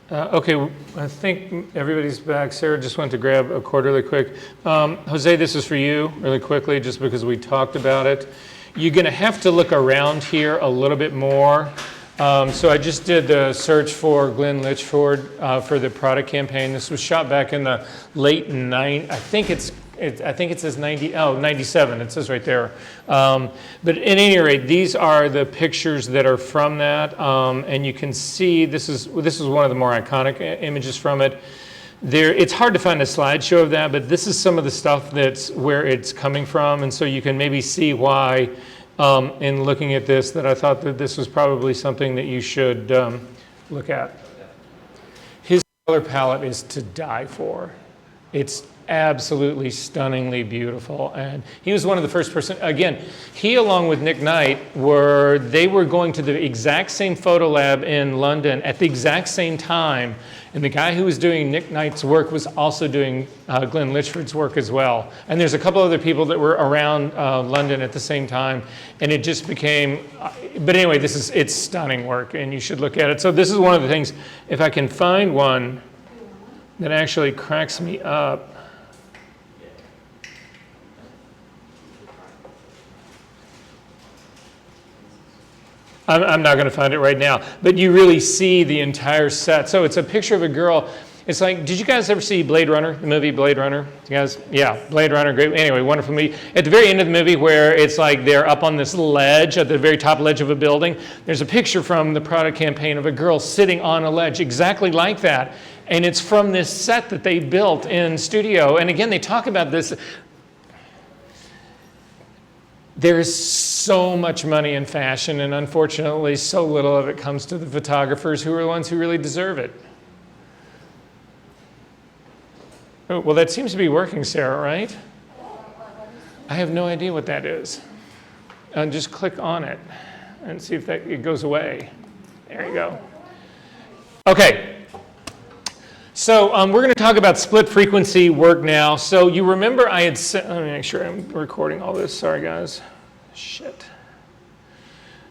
Okay, I think everybody's back. Sarah just went to grab a cord really quick. Jose, this is for you really quickly, just because we talked about it. You're going to have to look around here a little bit more. So I just did the search for Glenn Litchford for the product campaign. This was shot back in the late 90s. I think it says 97. It says right there. But at any rate, these are the pictures that are from that, and you can see this is one of the more iconic images from it. It's hard to find a slideshow of that, but this is some of the stuff that's where it's coming from, and so you can maybe see why, in looking at this, that I thought that this was probably something that you should look at. His color palette is to die for. It's absolutely stunningly beautiful, and he was one of the first person. Again, he along with Nick Knight were going to the exact same photo lab in London at the exact same time, and the guy who was doing Nick Knight's work was also doing Glenn Litchford's work as well. And there's a couple other people that were around London at the same time, and it just became. But anyway, it's stunning work, and you should look at it. So this is one of the things. If I can find one that actually cracks me up. I'm not going to find it right now, but you really see the entire set. So it's a picture of a girl. It's like, did you guys ever see Blade Runner, the movie Blade Runner? You guys, yeah, Blade Runner, great. Anyway, wonderful movie. At the very end of the movie where it's like they're up on this ledge, at the very top ledge of a building, there's a picture from the product campaign of a girl sitting on a ledge exactly like that. And it's from this set that they built in studio. And again, they talk about this. There's so much money in fashion, and unfortunately, so little of it comes to the photographers who are the ones who really deserve it. Oh, well, that seems to be working, Sarah, right? I have no idea what that is. Just click on it and see if it goes away. There you go. Okay. So we're going to talk about split frequency work now. So you remember I had said, let me make sure I'm recording all this. Sorry, guys. Shit.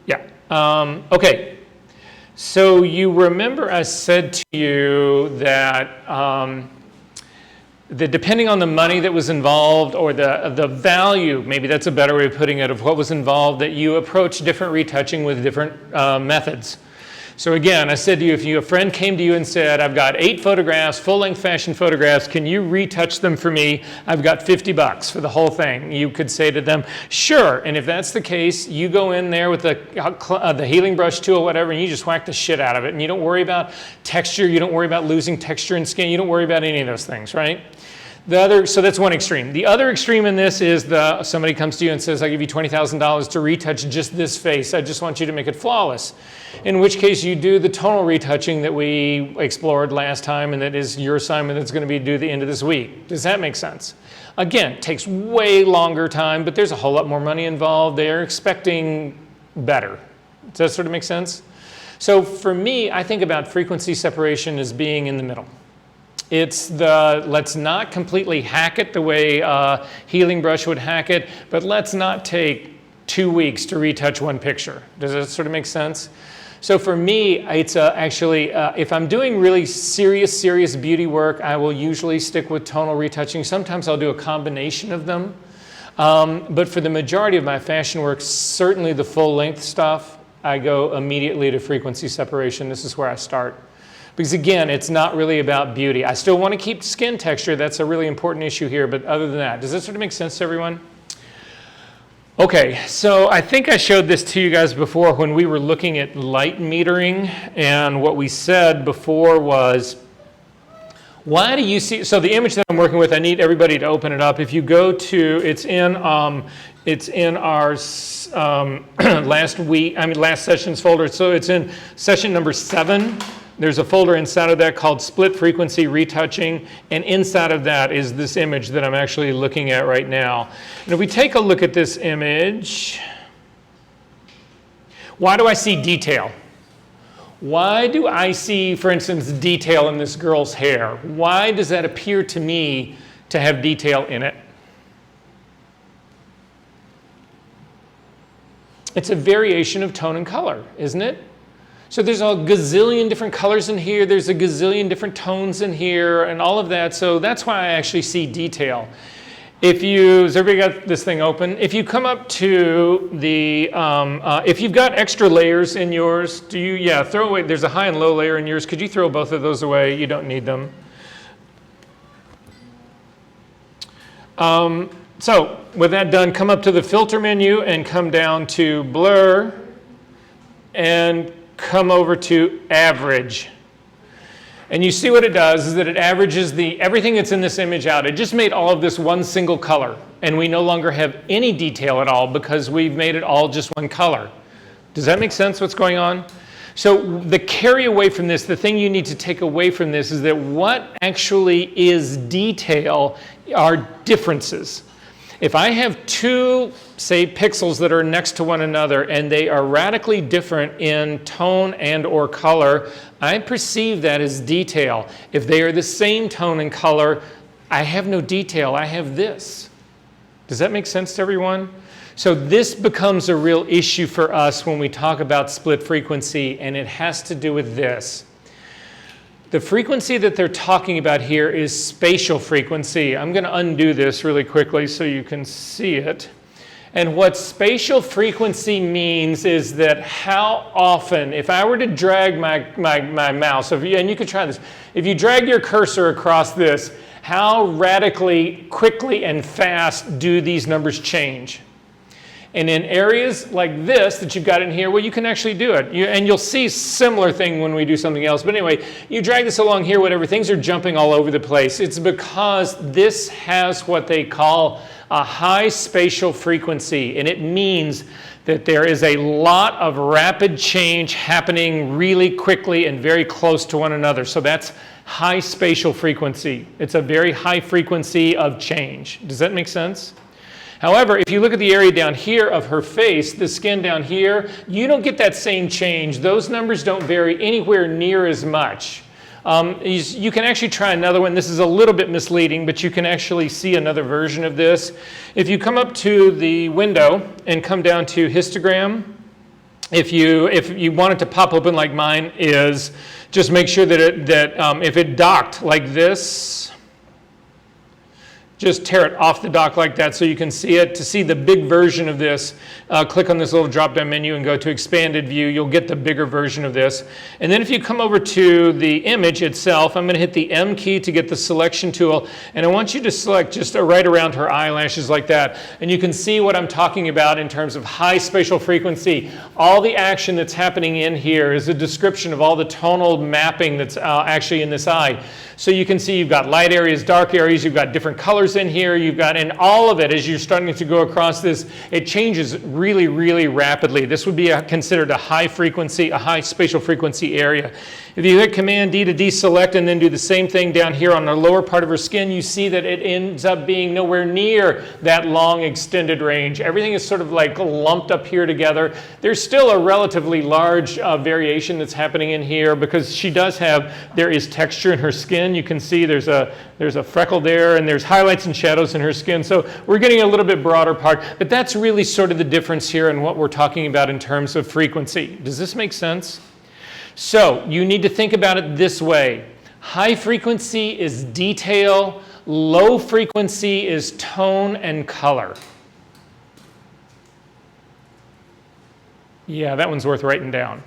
Yeah. Okay. So you remember I said to you that depending on the money that was involved or the value, maybe that's a better way of putting it, of what was involved, that you approach different retouching with different methods. So again, I said to you, if a friend came to you and said, I've got 8 photographs, full-length fashion photographs, can you retouch them for me? I've got $50 for the whole thing. You could say to them, sure. And if that's the case, you go in there with the healing brush tool, whatever, and you just whack the shit out of it. And you don't worry about texture. You don't worry about losing texture and skin. You don't worry about any of those things, right? So that's one extreme. The other extreme in this is somebody comes to you and says, I'll give you $20,000 to retouch just this face. I just want you to make it flawless. In which case you do the tonal retouching that we explored last time, and that is your assignment that's going to be due the end of this week. Does that make sense? Again, it takes way longer time, but there's a whole lot more money involved. They're expecting better. Does that sort of make sense? So for me, I think about frequency separation as being in the middle. It's let's not completely hack it the way Healing Brush would hack it, but let's not take 2 weeks to retouch one picture. Does that sort of make sense? So for me, it's actually, if I'm doing really serious beauty work, I will usually stick with tonal retouching. Sometimes I'll do a combination of them. But for the majority of my fashion work, certainly the full-length stuff, I go immediately to frequency separation. This is where I start. Because again, it's not really about beauty. I still want to keep skin texture. That's a really important issue here. But other than that, does this sort of make sense to everyone? Okay, so I think I showed this to you guys before when we were looking at light metering. And what we said before was, why do you see, so the image that I'm working with, I need everybody to open it up. If you go to, it's in our last session's folder. So it's in session number 7. There's a folder inside of that called Split Frequency Retouching, and inside of that is this image that I'm actually looking at right now. And if we take a look at this image, why do I see detail? Why do I see, for instance, detail in this girl's hair? Why does that appear to me to have detail in it? It's a variation of tone and color, isn't it? So there's a gazillion different colors in here, there's a gazillion different tones in here, and all of that, so that's why I actually see detail. If you, has everybody got this thing open? If you come up to the, if you've got extra layers in yours, do you, yeah, throw away, there's a high and low layer in yours, could you throw both of those away? You don't need them. So with that done, come up to the filter menu and come down to blur and come over to average. And you see what it does is that it averages everything that's in this image out. It just made all of this one single color, and we no longer have any detail at all because we've made it all just one color. Does that make sense what's going on? So the carry away from this, the thing you need to take away from this is that what actually is detail are differences. If I have two, say, pixels that are next to one another and they are radically different in tone and or color, I perceive that as detail. If they are the same tone and color, I have no detail, I have this. Does that make sense to everyone? So this becomes a real issue for us when we talk about split frequency, and it has to do with this. The frequency that they're talking about here is spatial frequency. I'm going to undo this really quickly so you can see it. And what spatial frequency means is that how often, if I were to drag my mouse, and you could try this, if you drag your cursor across this, how radically, quickly, and fast do these numbers change? And in areas like this that you've got in here, well, you can actually do it. And you'll see similar thing when we do something else. But anyway, you drag this along here, whatever, things are jumping all over the place. It's because this has what they call a high spatial frequency. And it means that there is a lot of rapid change happening really quickly and very close to one another. So that's high spatial frequency. It's a very high frequency of change. Does that make sense? However, if you look at the area down here of her face, the skin down here, you don't get that same change. Those numbers don't vary anywhere near as much. You can actually try another one. This is a little bit misleading, but you can actually see another version of this. If you come up to the window and come down to histogram, if you want it to pop open like mine is, just make sure that, if it docked like this, just tear it off the dock like that so you can see it. To see the big version of this, click on this little drop-down menu and go to expanded view. You'll get the bigger version of this. And then if you come over to the image itself, I'm going to hit the M key to get the selection tool. And I want you to select just right around her eyelashes like that. And you can see what I'm talking about in terms of high spatial frequency. All the action that's happening in here is a description of all the tonal mapping that's actually in this eye. So you can see you've got light areas, dark areas, you've got different colors in here, and all of it, as you're starting to go across this, it changes really, really rapidly. This would be considered a high frequency, a high spatial frequency area. If you hit Command D to deselect and then do the same thing down here on the lower part of her skin, you see that it ends up being nowhere near that long extended range. Everything is sort of like lumped up here together. There's still a relatively large variation that's happening in here because there is texture in her skin. You can see there's a freckle there, and there's highlights and shadows in her skin. So we're getting a little bit broader part, but that's really sort of the difference here in what we're talking about in terms of frequency. Does this make sense? So you need to think about it this way. High frequency is detail, low frequency is tone and color. Yeah, that one's worth writing down.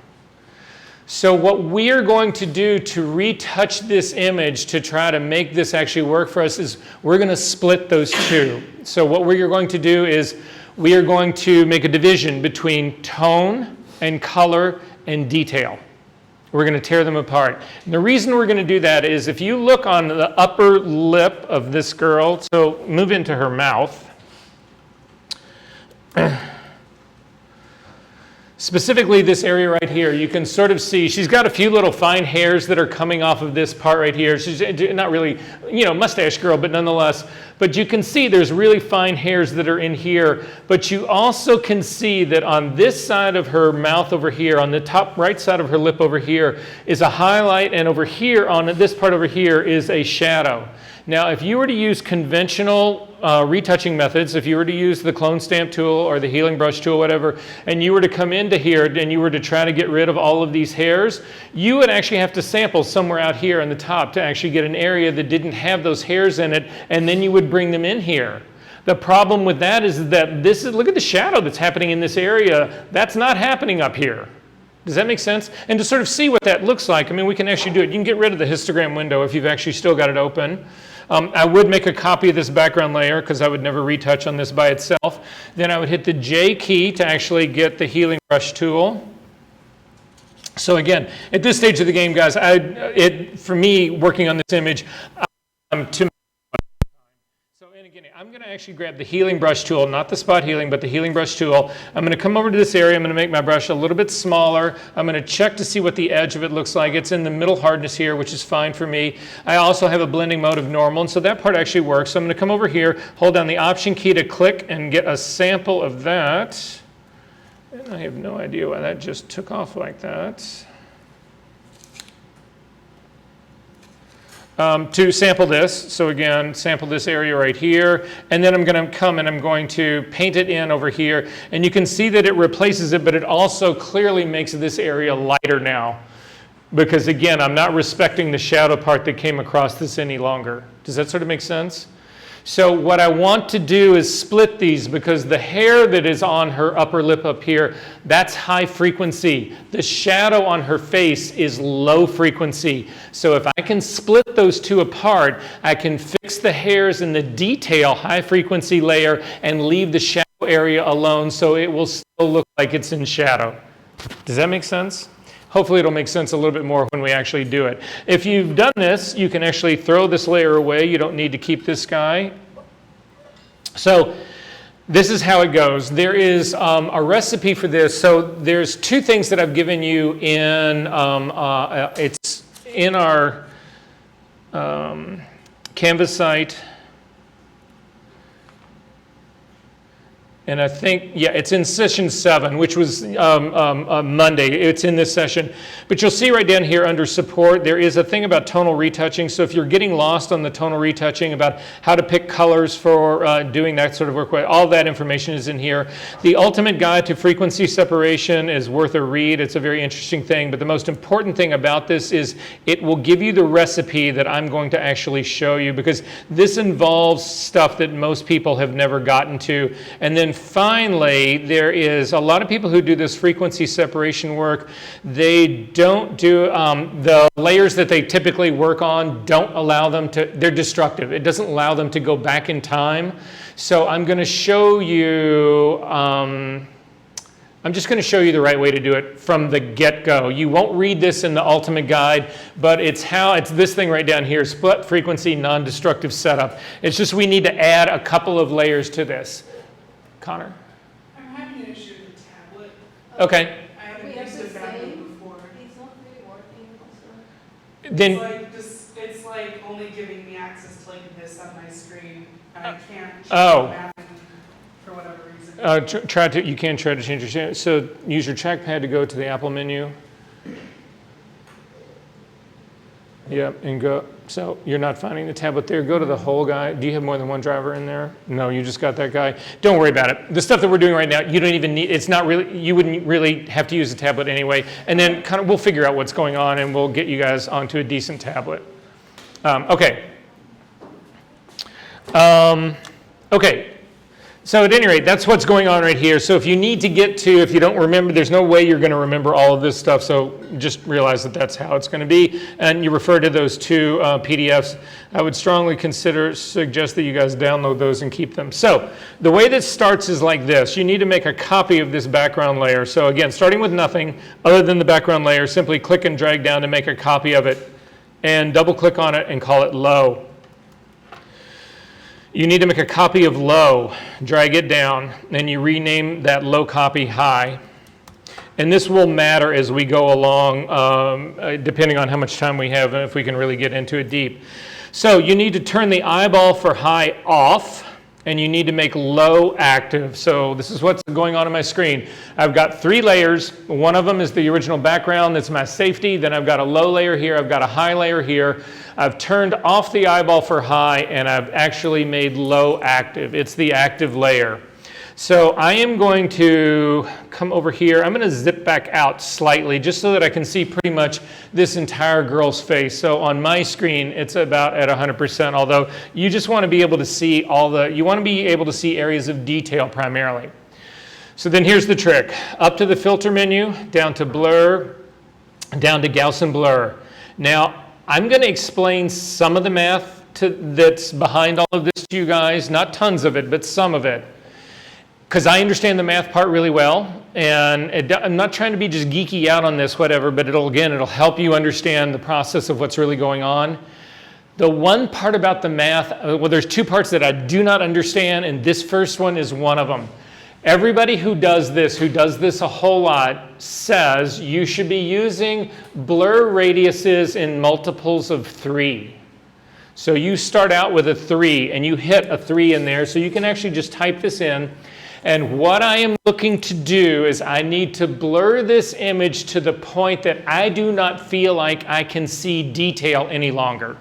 So what we are going to do to retouch this image to try to make this actually work for us is we're going to split those two. So what we're going to do is we are going to make a division between tone and color and detail. We're going to tear them apart. And the reason we're going to do that is if you look on the upper lip of this girl, so move into her mouth. Specifically this area right here, you can sort of see she's got a few little fine hairs that are coming off of this part right here. She's not really, mustache girl, but nonetheless. But you can see there's really fine hairs that are in here. But you also can see that on this side of her mouth over here, on the top right side of her lip over here, is a highlight, and over here, on this part over here, is a shadow. Now, if you were to use conventional retouching methods, if you were to use the clone stamp tool or the healing brush tool, whatever, and you were to come into here and you were to try to get rid of all of these hairs, you would actually have to sample somewhere out here on the top to actually get an area that didn't have those hairs in it, and then you would bring them in here. The problem with that is that look at the shadow that's happening in this area. That's not happening up here. Does that make sense? And to sort of see what that looks like, I mean, we can actually do it. You can get rid of the histogram window if you've actually still got it open. I would make a copy of this background layer because I would never retouch on this by itself. Then I would hit the J key to actually get the healing brush tool. So again, at this stage of the game, guys, for me, working on this image, I'm going to actually grab the healing brush tool, not the spot healing, but the healing brush tool. I'm going to come over to this area. I'm going to make my brush a little bit smaller. I'm going to check to see what the edge of it looks like. It's in the middle hardness here, which is fine for me. I also have a blending mode of normal, and so that part actually works. So I'm going to come over here, hold down the Option key to click and get a sample of that. And I have no idea why that just took off like that. To sample this, so again, sample this area right here, and then I'm going to come and I'm going to paint it in over here, and you can see that it replaces it, but it also clearly makes this area lighter now, because again, I'm not respecting the shadow part that came across this any longer. Does that sort of make sense? So what I want to do is split these, because the hair that is on her upper lip up here, that's high frequency. The shadow on her face is low frequency. So if I can split those two apart, I can fix the hairs in the detail high frequency layer and leave the shadow area alone, so it will still look like it's in shadow. Does that make sense? Hopefully it'll make sense a little bit more when we actually do it. If you've done this, you can actually throw this layer away. You don't need to keep this guy. So this is how it goes. There is a recipe for this. So there's two things that I've given you in, it's in our Canvas site. And I think, yeah, it's in session 7, which was Monday. It's in this session. But you'll see right down here under support, there is a thing about tonal retouching. So if you're getting lost on the tonal retouching, about how to pick colors for doing that sort of work, all that information is in here. The Ultimate Guide to Frequency Separation is worth a read. It's a very interesting thing. But the most important thing about this is it will give you the recipe that I'm going to actually show you, because this involves stuff that most people have never gotten to. And then finally, there is a lot of people who do this frequency separation work. They don't do, the layers that they typically work on don't allow them to, they're destructive. It doesn't allow them to go back in time. So I'm going to show you, I'm just going to show you the right way to do it from the get-go. You won't read this in the Ultimate Guide, but it's this thing right down here, split frequency non-destructive setup. It's just we need to add a couple of layers to this. Connor? I'm having an issue with the tablet. Okay. I haven't used the tablet before. It's not really working also. Then It's like only giving me access to like this on my screen, and I can't change oh. for whatever reason. You can try to change your, so use your trackpad to go to the Apple menu. Yep, and go, so you're not finding the tablet there. Go to the whole guy. Do you have more than one driver in there? No, you just got that guy. Don't worry about it. The stuff that we're doing right now, you don't even need, it's not really, you wouldn't really have to use the tablet anyway. And then kind of, we'll figure out what's going on and we'll get you guys onto a decent tablet. Okay. Okay. So at any rate, that's what's going on right here. So if you need to get to, if you don't remember, there's no way you're going to remember all of this stuff. So just realize that that's how it's going to be. And you refer to those two PDFs. I would strongly suggest that you guys download those and keep them. So the way this starts is like this. You need to make a copy of this background layer. So again, starting with nothing other than the background layer, simply click and drag down to make a copy of it. And double click on it and call it low. You need to make a copy of low, drag it down, and you rename that low copy high. And this will matter as we go along, depending on how much time we have and if we can really get into it deep. So you need to turn the eyeball for high off, and you need to make low active. So this is what's going on my screen. I've got 3 layers. One of them is the original background. That's my safety. Then I've got a low layer here. I've got a high layer here. I've turned off the eyeball for high, and I've actually made low active. It's the active layer. So I am going to come over here. I'm going to zip back out slightly just so that I can see pretty much this entire girl's face. So on my screen, it's about at 100%, although you just want to be able to see you want to be able to see areas of detail primarily. So then here's the trick. Up to the filter menu, down to blur, down to Gaussian blur. Now, I'm going to explain some of the math that's behind all of this to you guys. Not tons of it, but some of it. Because I understand the math part really well, and I'm not trying to be just geeky out on this, whatever, but it'll help you understand the process of what's really going on. The one part about the math, well, there's 2 parts that I do not understand, and this first one is one of them. Everybody who does this a whole lot, says you should be using blur radiuses in multiples of 3. So you start out with a 3, and you hit a 3 in there, so you can actually just type this in. And what I am looking to do is I need to blur this image to the point that I do not feel like I can see detail any longer.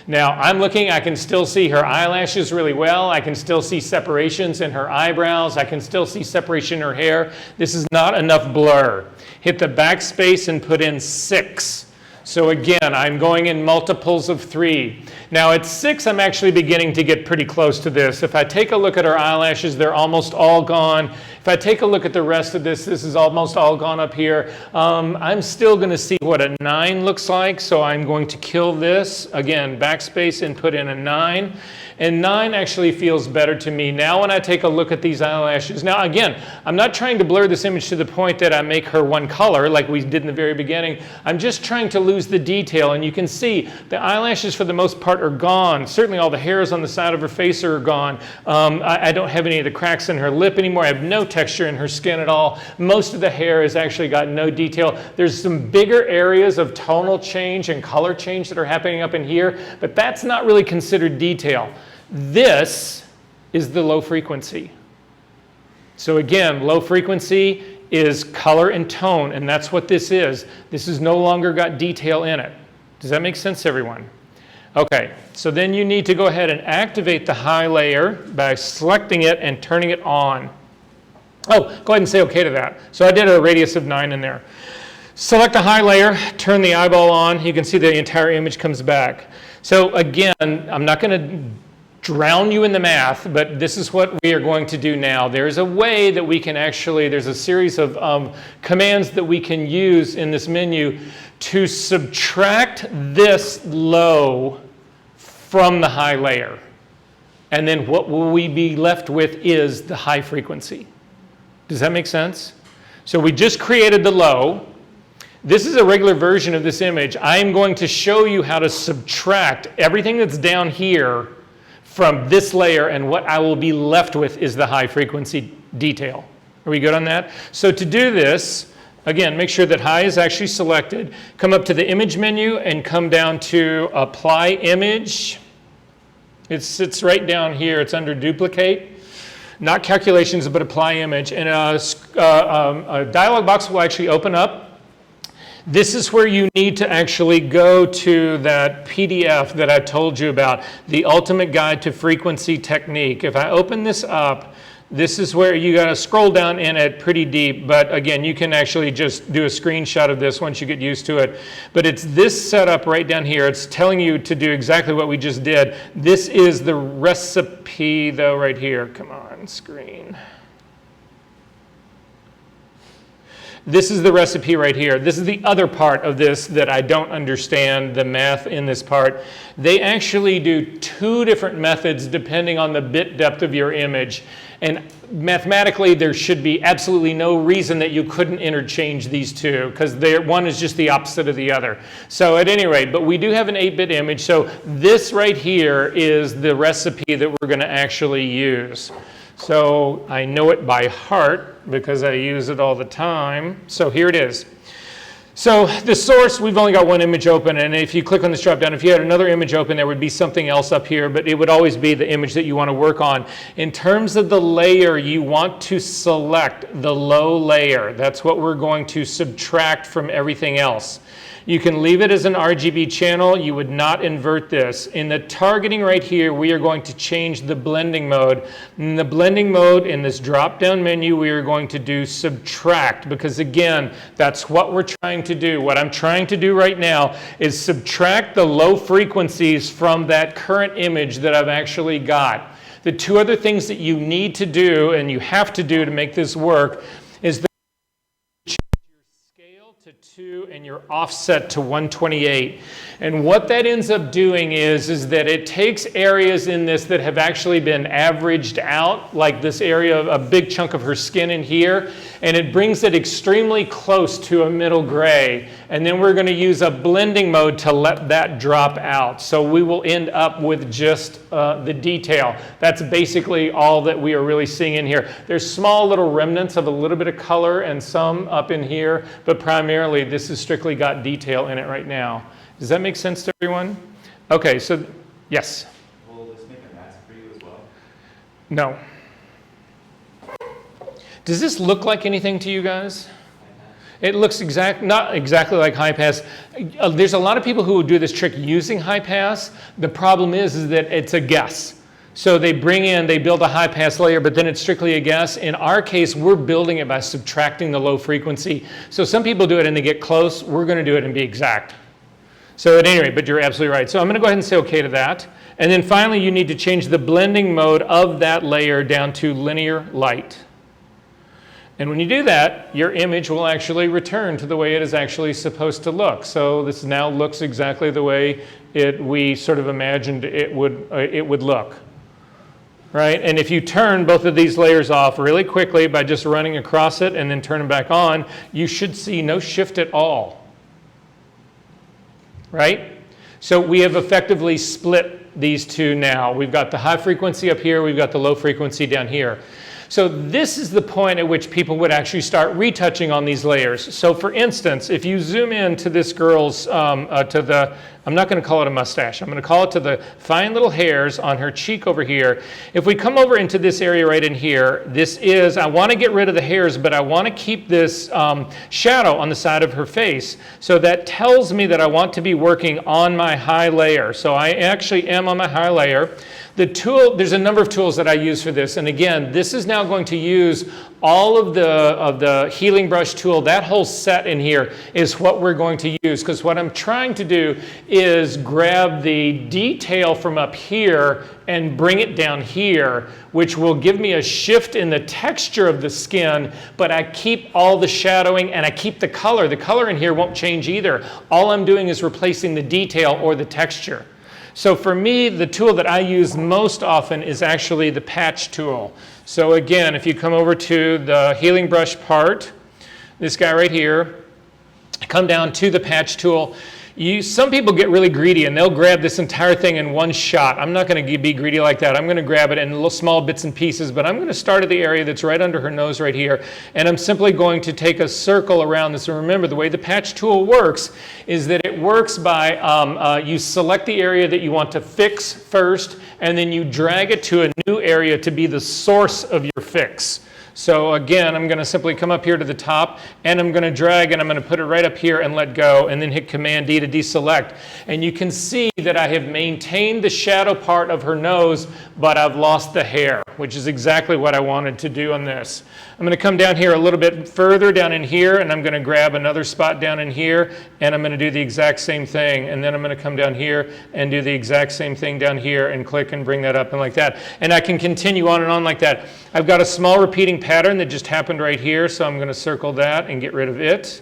Now, I'm looking, I can still see her eyelashes really well. I can still see separations in her eyebrows. I can still see separation in her hair. This is not enough blur. Hit the backspace and put in 6. So again, I'm going in multiples of 3. Now at 6, I'm actually beginning to get pretty close to this. If I take a look at her eyelashes, they're almost all gone. If I take a look at the rest of this is almost all gone up here. I'm still going to see what a 9 looks like, so I'm going to kill this. Again, backspace and put in a 9. And 9 actually feels better to me. Now when I take a look at these eyelashes, now again, I'm not trying to blur this image to the point that I make her one color like we did in the very beginning. I'm just trying to lose the detail, and you can see the eyelashes for the most part are gone. Certainly all the hairs on the side of her face are gone. I don't have any of the cracks in her lip anymore. I have no texture in her skin at all. Most of the hair has actually got no detail. There's some bigger areas of tonal change and color change that are happening up in here, but that's not really considered detail. This is the low frequency. So again, low frequency is color and tone, and that's what this is. This has no longer got detail in it. Does that make sense, everyone? Okay, so then you need to go ahead and activate the high layer by selecting it and turning it on. Oh, go ahead and say okay to that. So I did a radius of 9 in there. Select the high layer, turn the eyeball on. You can see the entire image comes back. So again, I'm not going to drown you in the math, but this is what we are going to do now. There's a way that we can actually, there's a series of commands that we can use in this menu to subtract this low from the high layer. And then what will we be left with is the high frequency. Does that make sense? So we just created the low. This is a regular version of this image. I am going to show you how to subtract everything that's down here from this layer, and what I will be left with is the high frequency detail. Are we good on that? So to do this, again, make sure that high is actually selected. Come up to the image menu and come down to apply image. It sits right down here. It's under duplicate. Not calculations, but apply image. And a dialog box will actually open up. This is where you need to actually go to that PDF that I told you about, the Ultimate Guide to Frequency Technique. If I open this up, this is where you got to scroll down in it pretty deep, but again, you can actually just do a screenshot of this once you get used to it. But it's this setup right down here. It's telling you to do exactly what we just did. This is the recipe though right here. Come on, screen. This is the recipe right here. This is the other part of this that I don't understand, the math in this part. They actually do 2 different methods depending on the bit depth of your image. And mathematically, there should be absolutely no reason that you couldn't interchange these 2, because one is just the opposite of the other. So at any rate, but we do have an 8-bit image. So this right here is the recipe that we're going to actually use. So I know it by heart because I use it all the time. So here it is. So the source, we've only got one image open, and if you click on this drop down, if you had another image open, there would be something else up here, but it would always be the image that you want to work on. In terms of the layer, you want to select the low layer. That's what we're going to subtract from everything else. You can leave it as an RGB channel. You would not invert this. In the targeting right here, we are going to change the blending mode. In the blending mode, in this drop-down menu, we are going to do subtract, because again, that's what we're trying to do. What I'm trying to do right now is subtract the low frequencies from that current image that I've actually got. The two other things that you need to do, and you have to do to make this work, is to 2 and your offset to 128. And what that ends up doing is that it takes areas in this that have actually been averaged out, like this area, a big chunk of her skin in here, and it brings it extremely close to a middle gray. And then we're going to use a blending mode to let that drop out. So we will end up with just the detail. That's basically all that we are really seeing in here. There's small little remnants of a little bit of color and some up in here, but primarily this has strictly got detail in it right now. Does that make sense to everyone? Okay, so yes? Will this make a mask for you as well? No. Does this look like anything to you guys? It looks not exactly like high pass. There's a lot of people who will do this trick using high pass. The problem is that it's a guess. So they build a high pass layer, but then it's strictly a guess. In our case, we're building it by subtracting the low frequency. So some people do it and they get close. We're going to do it and be exact. So at any rate, but you're absolutely right. So I'm going to go ahead and say OK to that. And then finally, you need to change the blending mode of that layer down to linear light. And when you do that, your image will actually return to the way it is actually supposed to look. So this now looks exactly the way we sort of imagined it would look. Right? And if you turn both of these layers off really quickly by just running across it and then turn them back on, you should see no shift at all. Right? So we have effectively split these two now. We've got the high frequency up here, we've got the low frequency down here. So this is the point at which people would actually start retouching on these layers. So for instance, if you zoom in to this girl's, I'm not going to call it a mustache, I'm going to call it to the fine little hairs on her cheek over here. If we come over into this area right in here, I want to get rid of the hairs, but I want to keep this shadow on the side of her face. So that tells me that I want to be working on my high layer. So I actually am on my high layer. There's a number of tools that I use for this, and again, this is now going to use all of the healing brush tool. That whole set in here is what we're going to use, because what I'm trying to do is grab the detail from up here and bring it down here, which will give me a shift in the texture of the skin, but I keep all the shadowing and I keep the color. The color in here won't change either. All I'm doing is replacing the detail or the texture. So for me, the tool that I use most often is actually the patch tool. So again, if you come over to the healing brush part, this guy right here, come down to the patch tool. Some people get really greedy and they'll grab this entire thing in one shot. I'm not going to be greedy like that. I'm going to grab it in little small bits and pieces, but I'm going to start at the area that's right under her nose right here, and I'm simply going to take a circle around this. And remember, the way the patch tool works is that it works by you select the area that you want to fix first, and then you drag it to a new area to be the source of your fix. So again, I'm going to simply come up here to the top, and I'm going to drag, and I'm going to put it right up here and let go, and then hit Command D to deselect. And you can see that I have maintained the shadow part of her nose, but I've lost the hair, which is exactly what I wanted to do on this. I'm going to come down here a little bit further down in here, and I'm going to grab another spot down in here, and I'm going to do the exact same thing. And then I'm going to come down here and do the exact same thing down here and click and bring that up and like that. And I can continue on and on like that. I've got a small repeating pattern that just happened right here, so I'm going to circle that and get rid of it.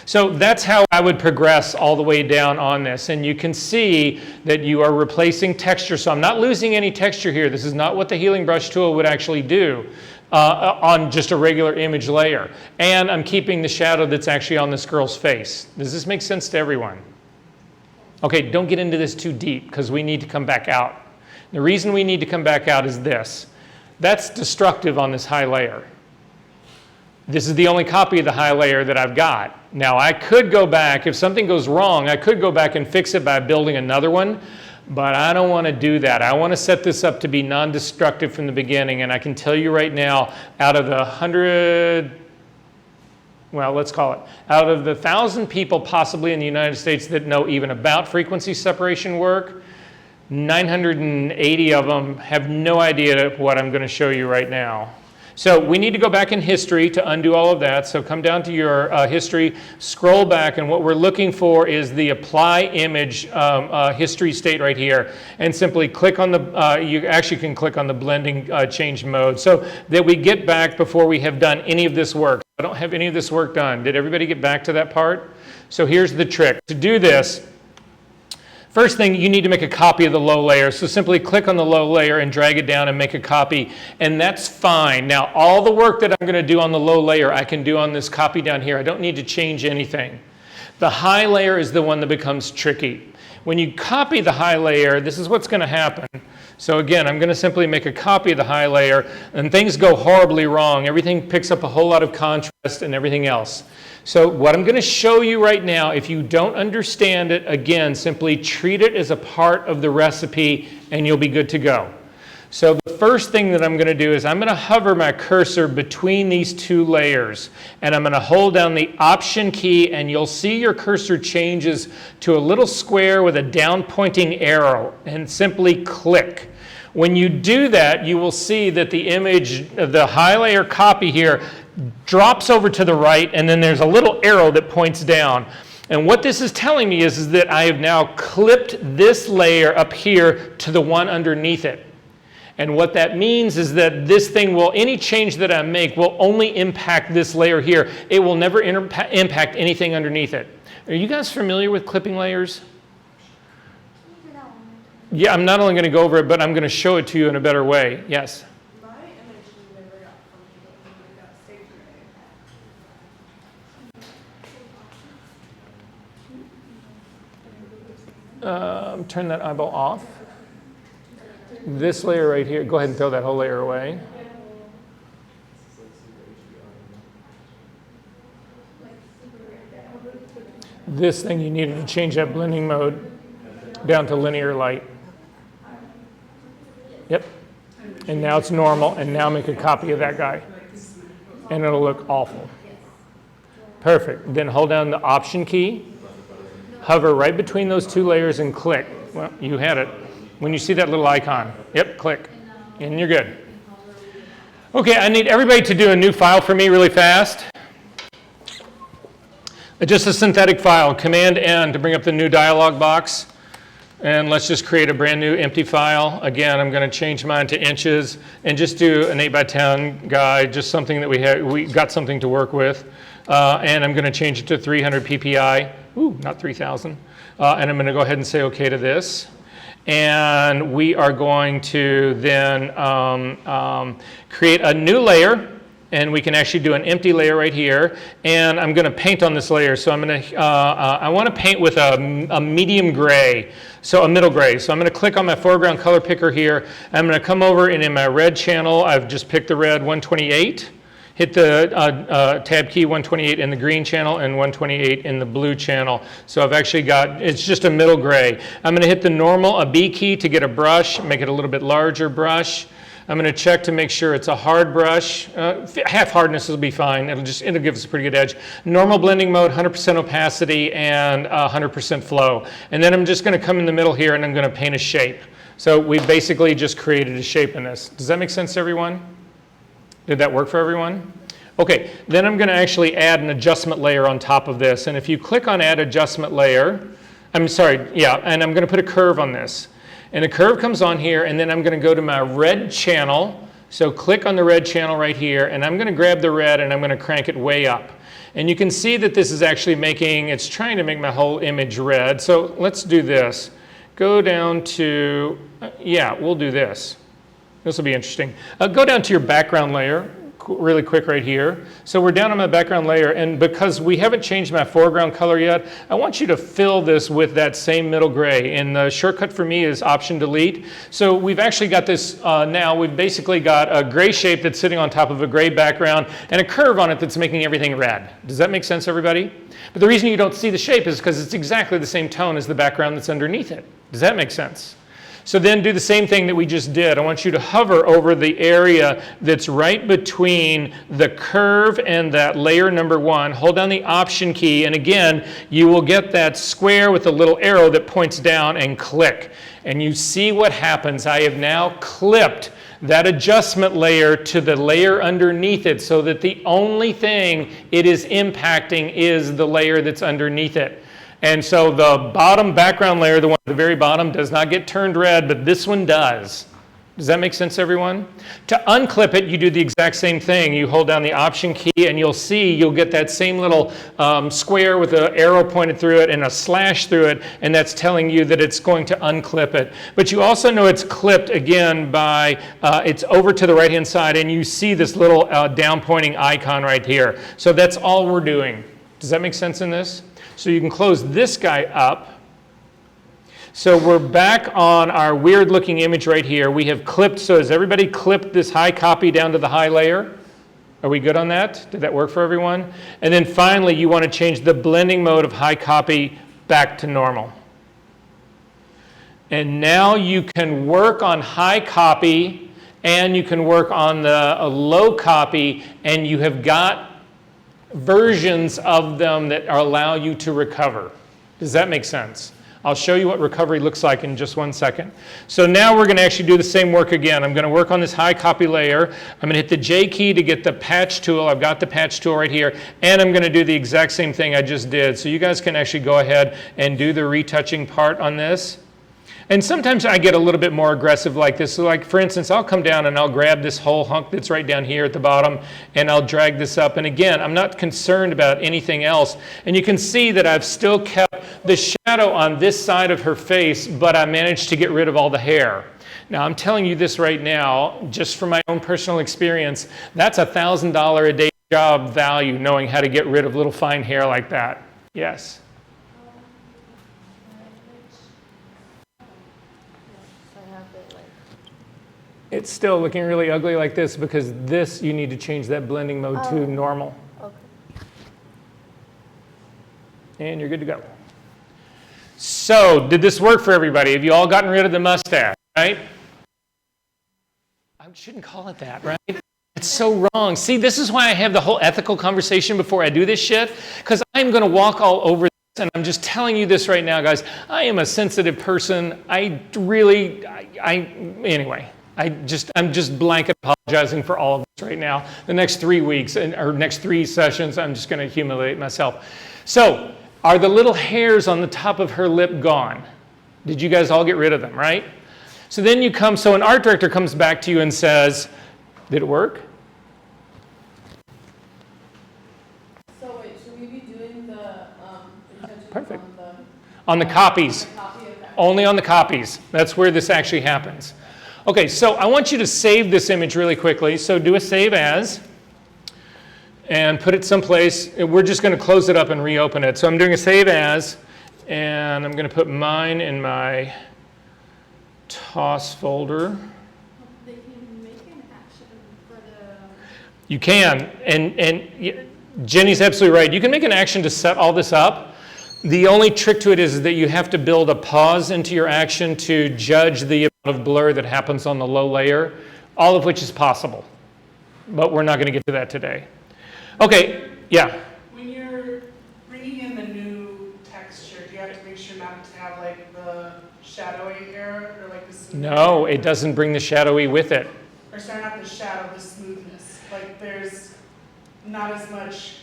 So that's how I would progress all the way down on this. And you can see that you are replacing texture. So I'm not losing any texture here. This is not what the healing brush tool would actually do on just a regular image layer. And I'm keeping the shadow that's actually on this girl's face. Does this make sense to everyone? Okay, don't get into this too deep because we need to come back out. The reason we need to come back out is this. That's destructive on this high layer. This is the only copy of the high layer that I've got. Now I could go back, if something goes wrong, I could go back and fix it by building another one, but I don't want to do that. I want to set this up to be non-destructive from the beginning, and I can tell you right now, out of the 100, well, let's call it, out of the 1,000 people possibly in the United States that know even about frequency separation work, 980 of them have no idea what I'm going to show you right now. So we need to go back in history to undo all of that. So come down to your history, scroll back, and what we're looking for is the apply image history state right here. And simply click on the, you actually can click on the blending change mode so that we get back before we have done any of this work. I don't have any of this work done. Did everybody get back to that part? So here's the trick. To do this, first thing, you need to make a copy of the low layer. So simply click on the low layer and drag it down and make a copy. And that's fine. Now, all the work that I'm going to do on the low layer, I can do on this copy down here. I don't need to change anything. The high layer is the one that becomes tricky. When you copy the high layer, this is what's going to happen. So again, I'm going to simply make a copy of the high layer, and things go horribly wrong. Everything picks up a whole lot of contrast and everything else. So what I'm going to show you right now, if you don't understand it, again, simply treat it as a part of the recipe and you'll be good to go. So the first thing that I'm going to do is I'm going to hover my cursor between these two layers, and I'm going to hold down the Option key, and you'll see your cursor changes to a little square with a down pointing arrow, and simply click. When you do that, you will see that the image, the high layer copy here, drops over to the right, and then there's a little arrow that points down. And what this is telling me is that I have now clipped this layer up here to the one underneath it. And what that means is that this thing will, any change that I make will only impact this layer here. It will never impact anything underneath it. Are you guys familiar with clipping layers? Yeah, I'm not only going to go over it, but I'm going to show it to you in a better way. Yes? My image never got functional, it got saved right. Turn that eyeball off. This layer right here, go ahead and throw that whole layer away. This thing, you needed to change that blending mode down to linear light. Yep. And now it's normal, and now make a copy of that guy. And it'll look awful. Perfect. Then hold down the Option key, hover right between those two layers and click. Well, you had it. When you see that little icon, yep, click, and you're good. Okay, I need everybody to do a new file for me really fast. Just a synthetic file, Command-N to bring up the new dialog box. And let's just create a brand new empty file. Again, I'm going to change mine to inches and just do an 8x10 guide, just something that we got something to work with. And I'm going to change it to 300 ppi. Ooh, not 3,000. And I'm going to go ahead and say OK to this. And we are going to then create a new layer, and we can actually do an empty layer right here. And I'm going to paint on this layer. So I'm going to, I want to paint with a medium gray, so a middle gray. So I'm going to click on my foreground color picker here. I'm going to come over, and in my red channel, I've just picked the red 128. Hit the tab key 128 in the green channel and 128 in the blue channel. So I've actually got, it's just a middle gray. I'm going to hit the normal, a B key to get a brush, make it a little bit larger brush. I'm going to check to make sure it's a hard brush. Half hardness will be fine. It'll give us a pretty good edge. Normal blending mode, 100% opacity, and 100% flow. And then I'm just going to come in the middle here, and I'm going to paint a shape. So we basically just created a shape in this. Does that make sense to everyone? Did that work for everyone? Okay, then I'm going to actually add an adjustment layer on top of this. And if you click on Add Adjustment Layer, I'm sorry, yeah, and I'm going to put a curve on this. And the curve comes on here, and then I'm going to go to my red channel. So click on the red channel right here, and I'm going to grab the red, and I'm going to crank it way up. And you can see that this is actually making, it's trying to make my whole image red. So let's do this. Go down to, yeah, we'll do this. This will be interesting. Go down to your background layer, really quick right here. So we're down on my background layer, and because we haven't changed my foreground color yet, I want you to fill this with that same middle gray. And the shortcut for me is Option Delete. So we've actually got this now. We've basically got a gray shape that's sitting on top of a gray background and a curve on it that's making everything red. Does that make sense, everybody? But the reason you don't see the shape is because it's exactly the same tone as the background that's underneath it. Does that make sense? So then do the same thing that we just did. I want you to hover over the area that's right between the curve and that layer number 1. Hold down the Option key, and again, you will get that square with a little arrow that points down, and click. And you see what happens. I have now clipped that adjustment layer to the layer underneath it so that the only thing it is impacting is the layer that's underneath it. And so the bottom background layer, the one at the very bottom, does not get turned red, but this one does. Does that make sense, everyone? To unclip it, you do the exact same thing. You hold down the Option key, and you'll get that same little square with an arrow pointed through it and a slash through it, and that's telling you that it's going to unclip it. But you also know it's clipped, again, by it's over to the right-hand side, and you see this little down-pointing icon right here. So that's all we're doing. Does that make sense in this? So you can close this guy up. So we're back on our weird looking image right here. We have clipped, so has everybody clipped this high copy down to the high layer? Are we good on that? Did that work for everyone? And then finally, you want to change the blending mode of high copy back to normal. And now you can work on high copy, and you can work on the low copy, and you have got versions of them that allow you to recover. Does that make sense? I'll show you what recovery looks like in just one second. So now we're going to actually do the same work again. I'm going to work on this high copy layer. I'm going to hit the J key to get the patch tool. I've got the patch tool right here. And I'm going to do the exact same thing I just did. So you guys can actually go ahead and do the retouching part on this. And sometimes I get a little bit more aggressive like this. So like, for instance, I'll come down and I'll grab this whole hunk that's right down here at the bottom, and I'll drag this up. And again, I'm not concerned about anything else. And you can see that I've still kept the shadow on this side of her face, but I managed to get rid of all the hair. Now, I'm telling you this right now, just from my own personal experience, that's a $1,000 a day job value, knowing how to get rid of little fine hair like that. Yes? It's still looking really ugly like this because this, you need to change that blending mode to normal. Okay. And you're good to go. So, did this work for everybody? Have you all gotten rid of the mustache, right? I shouldn't call it that, right? It's so wrong. See, this is why I have the whole ethical conversation before I do this shit, because I'm going to walk all over this, and I'm just telling you this right now, guys. I am a sensitive person. Anyway. I'm just blanket apologizing for all of this right now. The next 3 weeks, or next 3 sessions, I'm just going to humiliate myself. So, are the little hairs on the top of her lip gone? Did you guys all get rid of them, right? So then you come, so an art director comes back to you and says, did it work? So wait, should we be doing the Perfect. On the copies. Only on the copies. That's where this actually happens. Okay, so I want you to save this image really quickly. So do a save as, and put it someplace. We're just going to close it up and reopen it. So I'm doing a save as, and I'm going to put mine in my TOS folder. They can make an action for the... You can, and Jenny's absolutely right. You can make an action to set all this up. The only trick to it is that you have to build a pause into your action to judge the amount of blur that happens on the low layer, all of which is possible. But we're not going to get to that today. Okay, yeah? When you're bringing in the new texture, do you have to make sure not to have like the shadowy area or like the smooth? No, it doesn't bring the shadowy with it. Or sorry, not the shadow, the smoothness. Like there's not as much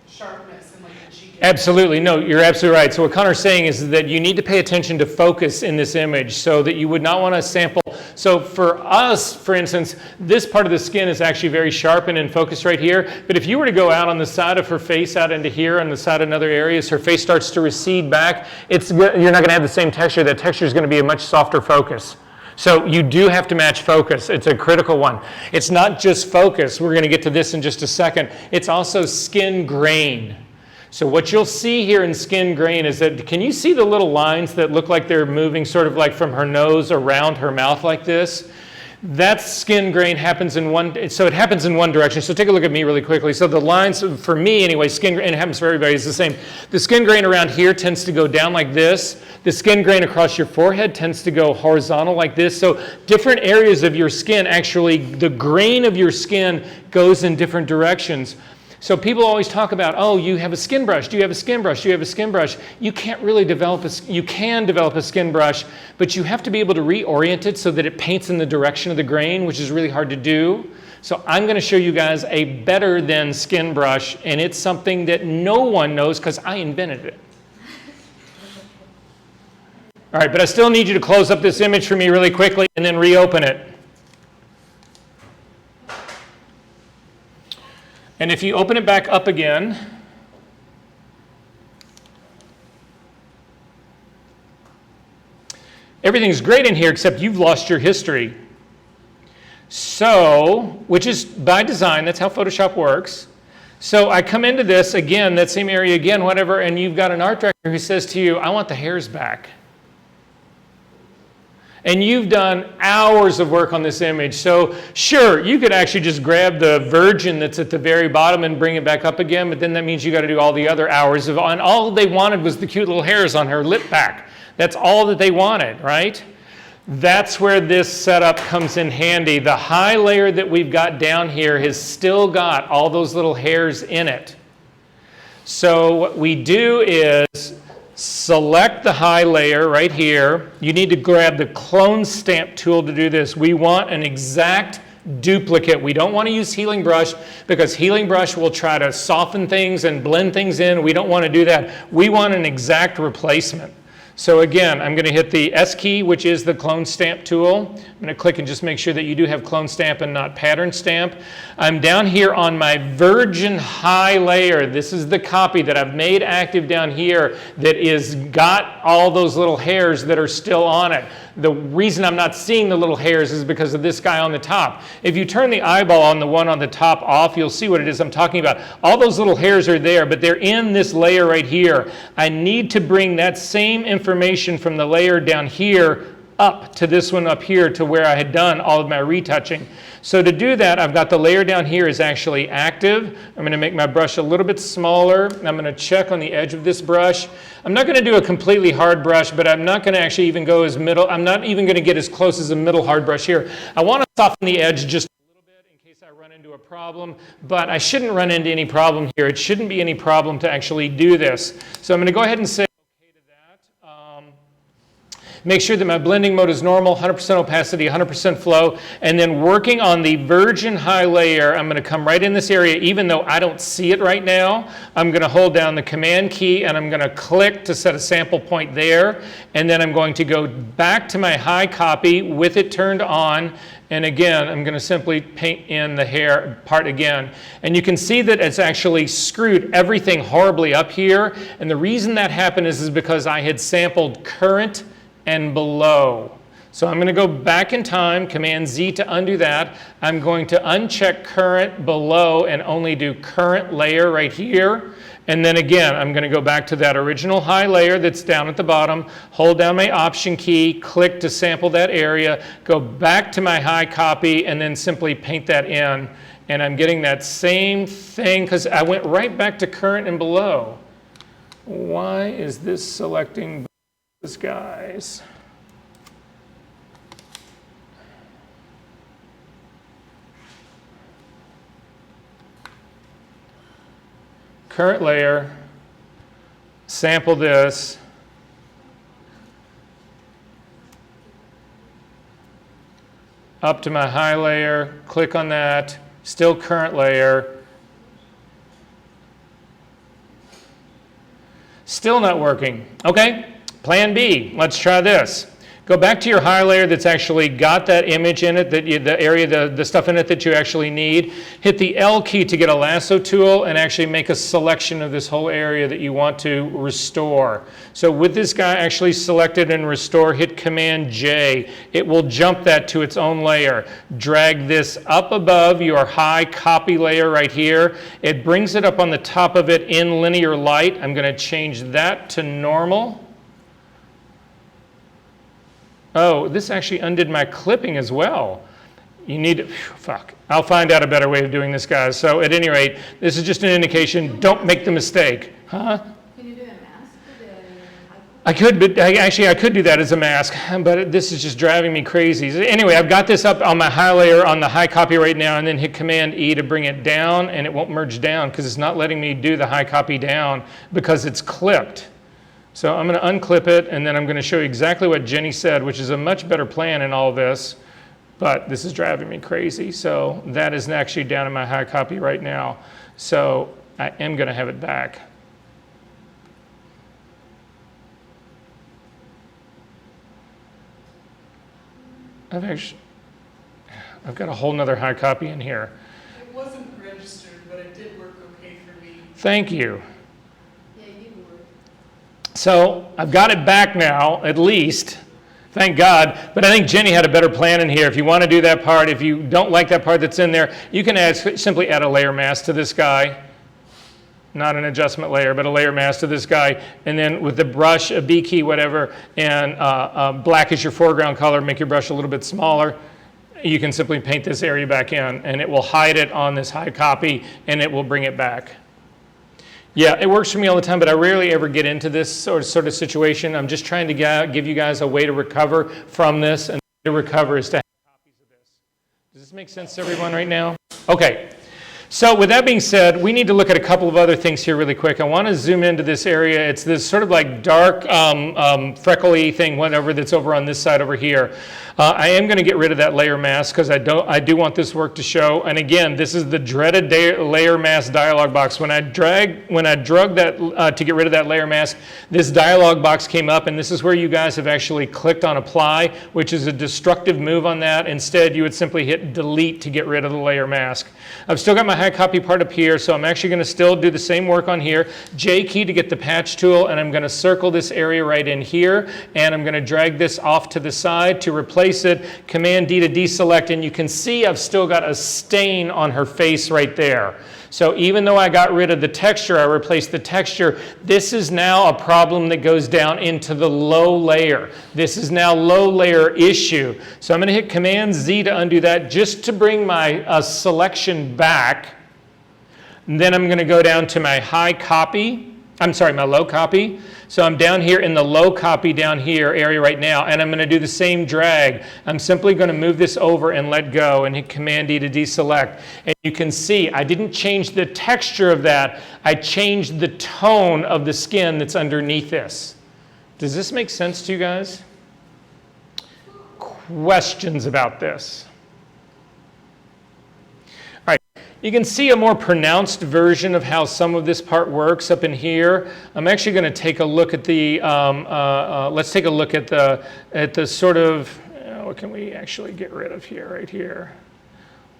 sharpness in like the cheek area. Absolutely, no, you're absolutely right. So what Connor's saying is that you need to pay attention to focus in this image so that you would not want to sample. So for us, for instance, this part of the skin is actually very sharp and in focus right here. But if you were to go out on the side of her face, out into here, on the side of other areas, her face starts to recede back. You're not going to have the same texture. That texture is going to be a much softer focus. So you do have to match focus. It's a critical one. It's not just focus. We're going to get to this in just a second. It's also skin grain. So what you'll see here in skin grain is that, can you see the little lines that look like they're moving sort of like from her nose around her mouth like this? That skin grain happens in one, so it happens in one direction. So take a look at me really quickly. So the lines, for me anyway, skin grain, and it happens for everybody, is the same. The skin grain around here tends to go down like this. The skin grain across your forehead tends to go horizontal like this. So different areas of your skin, actually, the grain of your skin goes in different directions. So people always talk about, oh, you have a skin brush. Do you have a skin brush? Do you have a skin brush? You can't really develop you can develop a skin brush, but you have to be able to reorient it so that it paints in the direction of the grain, which is really hard to do. So I'm going to show you guys a better than skin brush, and it's something that no one knows because I invented it. All right, but I still need you to close up this image for me really quickly and then reopen it. And if you open it back up again, everything's great in here except you've lost your history. So, which is by design, that's how Photoshop works. So I come into this again, that same area again, whatever, and you've got an art director who says to you, I want the hairs back. And you've done hours of work on this image. So sure, you could actually just grab the virgin that's at the very bottom and bring it back up again, but then that means you got to do all the other hours of, and all they wanted was the cute little hairs on her lip back. That's all that they wanted, right? That's where this setup comes in handy. The high layer that we've got down here has still got all those little hairs in it. So what we do is select the high layer right here. You need to grab the clone stamp tool to do this. We want an exact duplicate. We don't want to use healing brush because healing brush will try to soften things and blend things in. We don't want to do that. We want an exact replacement. So again, I'm going to hit the S key, which is the clone stamp tool. I'm going to click and just make sure that you do have clone stamp and not pattern stamp. I'm down here on my virgin high layer. This is the copy that I've made active down here that is got all those little hairs that are still on it. The reason I'm not seeing the little hairs is because of this guy on the top. If you turn the eyeball on the one on the top off, you'll see what it is I'm talking about. All those little hairs are there, but they're in this layer right here. I need to bring that same information from the layer down here up to this one up here to where I had done all of my retouching. So to do that, I've got the layer down here is actually active. I'm going to make my brush a little bit smaller. I'm going to check on the edge of this brush. I'm not going to do a completely hard brush, but I'm not going to actually even go as middle. I'm not even going to get as close as a middle hard brush here. I want to soften the edge just a little bit in case I run into a problem, but I shouldn't run into any problem here. It shouldn't be any problem to actually do this. So I'm going to go ahead and say okay to that. Make sure that my blending mode is normal, 100% opacity, 100% flow, and then working on the virgin high layer, I'm going to come right in this area, even though I don't see it right now. I'm going to hold down the command key and I'm going to click to set a sample point there, and then I'm going to go back to my high copy with it turned on, and again, I'm going to simply paint in the hair part again. And you can see that it's actually screwed everything horribly up here, and the reason that happened is because I had sampled current and below. So I'm going to go back in time, Command Z to undo that. I'm going to uncheck current below and only do current layer right here. And then again, I'm going to go back to that original high layer that's down at the bottom, hold down my Option key, click to sample that area, go back to my high copy, and then simply paint that in. And I'm getting that same thing because I went right back to current and below. Why is this selecting those guys? Current layer, sample this, up to my high layer, click on that, still current layer, still not working. Okay, plan B, let's try this. Go back to your high layer that's actually got that image in it, the area, the stuff in it that you actually need. Hit the L key to get a lasso tool and actually make a selection of this whole area that you want to restore. So with this guy actually selected and restore, hit Command J. It will jump that to its own layer. Drag this up above your high copy layer right here. It brings it up on the top of it in linear light. I'm going to change that to normal. Oh, this actually undid my clipping as well. You need to, fuck. I'll find out a better way of doing this, guys. So at any rate, this is just an indication. Don't make the mistake. Huh? Can you do a mask for the I could, but I could do that as a mask, but this is just driving me crazy. Anyway, I've got this up on my high layer on the high copy right now, and then hit Command E to bring it down, and it won't merge down because it's not letting me do the high copy down because it's clipped. So I'm going to unclip it, and then I'm going to show you exactly what Jenny said, which is a much better plan in all this, but this is driving me crazy. So that is actually down in my high copy right now. So I am going to have it back. I've got a whole nother high copy in here. It wasn't registered, but it did work okay for me. Thank you. So I've got it back now, at least. Thank God. But I think Jenny had a better plan in here. If you want to do that part, if you don't like that part that's in there, you can simply add a layer mask to this guy. Not an adjustment layer, but a layer mask to this guy. And then with the brush, a B key, whatever, and black is your foreground color, make your brush a little bit smaller. You can simply paint this area back in, and it will hide it on this high copy, and it will bring it back. Yeah, it works for me all the time, but I rarely ever get into this sort of situation. I'm just trying to give you guys a way to recover from this, and the way to recover is to have copies of this. Does this make sense to everyone right now? Okay. So with that being said, we need to look at a couple of other things here really quick. I want to zoom into this area. It's this sort of like dark, freckly thing, whatever, that's over on this side over here. I am going to get rid of that layer mask because I do want this work to show. And again, this is the dreaded layer mask dialog box. When I drug that to get rid of that layer mask, this dialog box came up, and this is where you guys have actually clicked on apply, which is a destructive move on that. Instead, you would simply hit delete to get rid of the layer mask. I've still got my high copy part up here, so I'm actually going to still do the same work on here. J key to get the patch tool, and I'm going to circle this area right in here, and I'm going to drag this off to the side to replace it. Command D to deselect, and you can see I've still got a stain on her face right there. So even though I got rid of the texture, I replaced the texture, this is now a problem that goes down into the low layer. This is now low layer issue. So I'm going to hit Command Z to undo that just to bring my selection back. And then I'm going to go down to my my low copy. So I'm down here in the low copy down here area right now, and I'm going to do the same drag. I'm simply going to move this over and let go and hit Command D to deselect. And you can see I didn't change the texture of that. I changed the tone of the skin that's underneath this. Does this make sense to you guys? Questions about this? You can see a more pronounced version of how some of this part works up in here. I'm actually going to take a look at the, let's take a look at the sort of, what can we actually get rid of here, right here?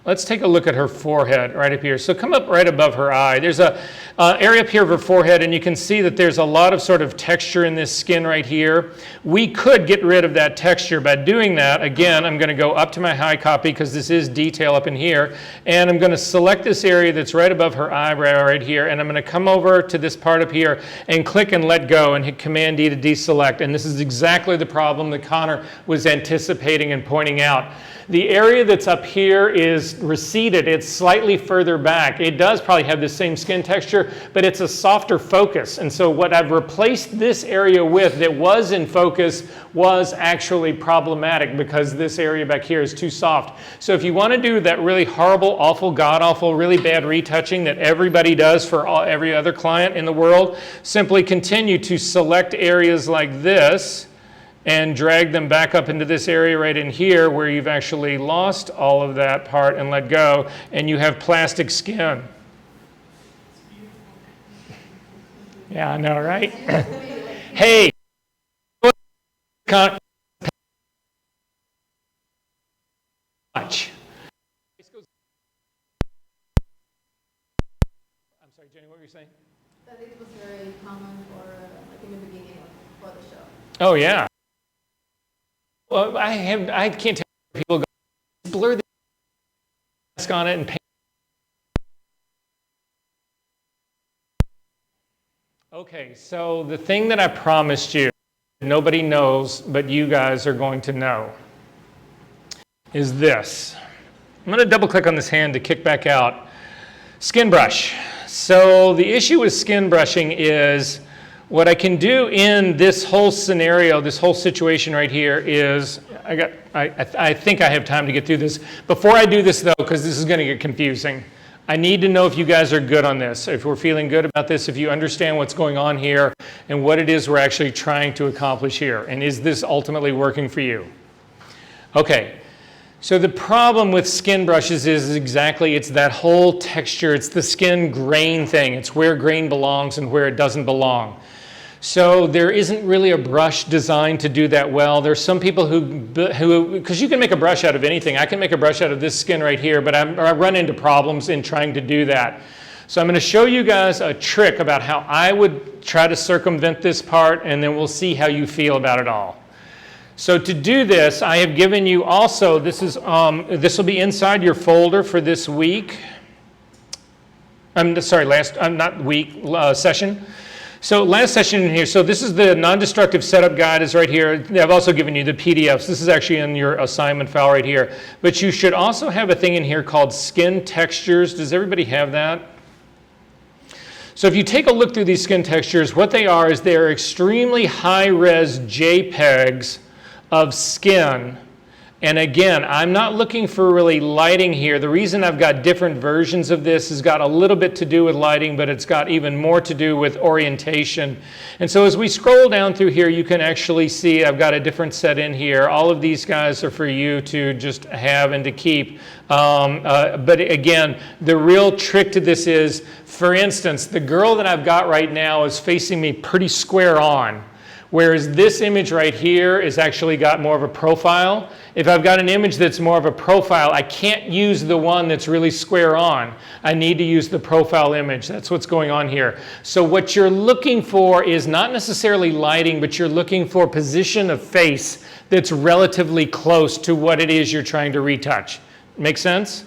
Let's take a look at her forehead right up here. So come up right above her eye. There's a area up here of her forehead, and you can see that there's a lot of sort of texture in this skin right here. We could get rid of that texture. By doing that, again, I'm going to go up to my high copy because this is detail up in here, and I'm going to select this area that's right above her eyebrow right here, and I'm going to come over to this part up here and click and let go and hit Command D to deselect. And this is exactly the problem that Connor was anticipating and pointing out. The area that's up here is receded. It's slightly further back. It does probably have the same skin texture, but it's a softer focus. And so what I've replaced this area with that was in focus was actually problematic because this area back here is too soft. So if you want to do that really horrible, awful, god-awful, really bad retouching that everybody does for every other client in the world, simply continue to select areas like this and drag them back up into this area right in here where you've actually lost all of that part and let go, and you have plastic skin. Yeah, I know, right? Hey, saying? That it was very common for, like in the beginning of for the show. Oh yeah. Well, I can't tell people go blur the mask on it and paint. Okay, so the thing that I promised you, nobody knows, but you guys are going to know, is this. I'm going to double click on this hand to kick back out. Skin brush. So the issue with skin brushing is what I can do in this whole scenario, this whole situation right here is, I think I have time to get through this. Before I do this though, because this is going to get confusing, I need to know if you guys are good on this, if we're feeling good about this, if you understand what's going on here and what it is we're actually trying to accomplish here. And is this ultimately working for you? Okay. So the problem with skin brushes is exactly, it's that whole texture, it's the skin grain thing. It's where grain belongs and where it doesn't belong. So there isn't really a brush designed to do that well. There's some people who, because you can make a brush out of anything. I can make a brush out of this skin right here, but I run into problems in trying to do that. So I'm going to show you guys a trick about how I would try to circumvent this part, and then we'll see how you feel about it all. So to do this, I have given you also, this will be inside your folder for this week. Session. So last session in here, so this is the non-destructive setup guide is right here. I've also given you the PDFs. This is actually in your assignment file right here. But you should also have a thing in here called skin textures. Does everybody have that? So if you take a look through these skin textures, what they are is they're extremely high-res JPEGs of skin. And again, I'm not looking for really lighting here. The reason I've got different versions of this has got a little bit to do with lighting, but it's got even more to do with orientation. And so as we scroll down through here, you can actually see I've got a different set in here. All of these guys are for you to just have and to keep. But again, the real trick to this is, for instance, the girl that I've got right now is facing me pretty square on. Whereas this image right here is actually got more of a profile. If I've got an image that's more of a profile, I can't use the one that's really square on. I need to use the profile image. That's what's going on here. So what you're looking for is not necessarily lighting, but you're looking for position of face that's relatively close to what it is you're trying to retouch. Make sense?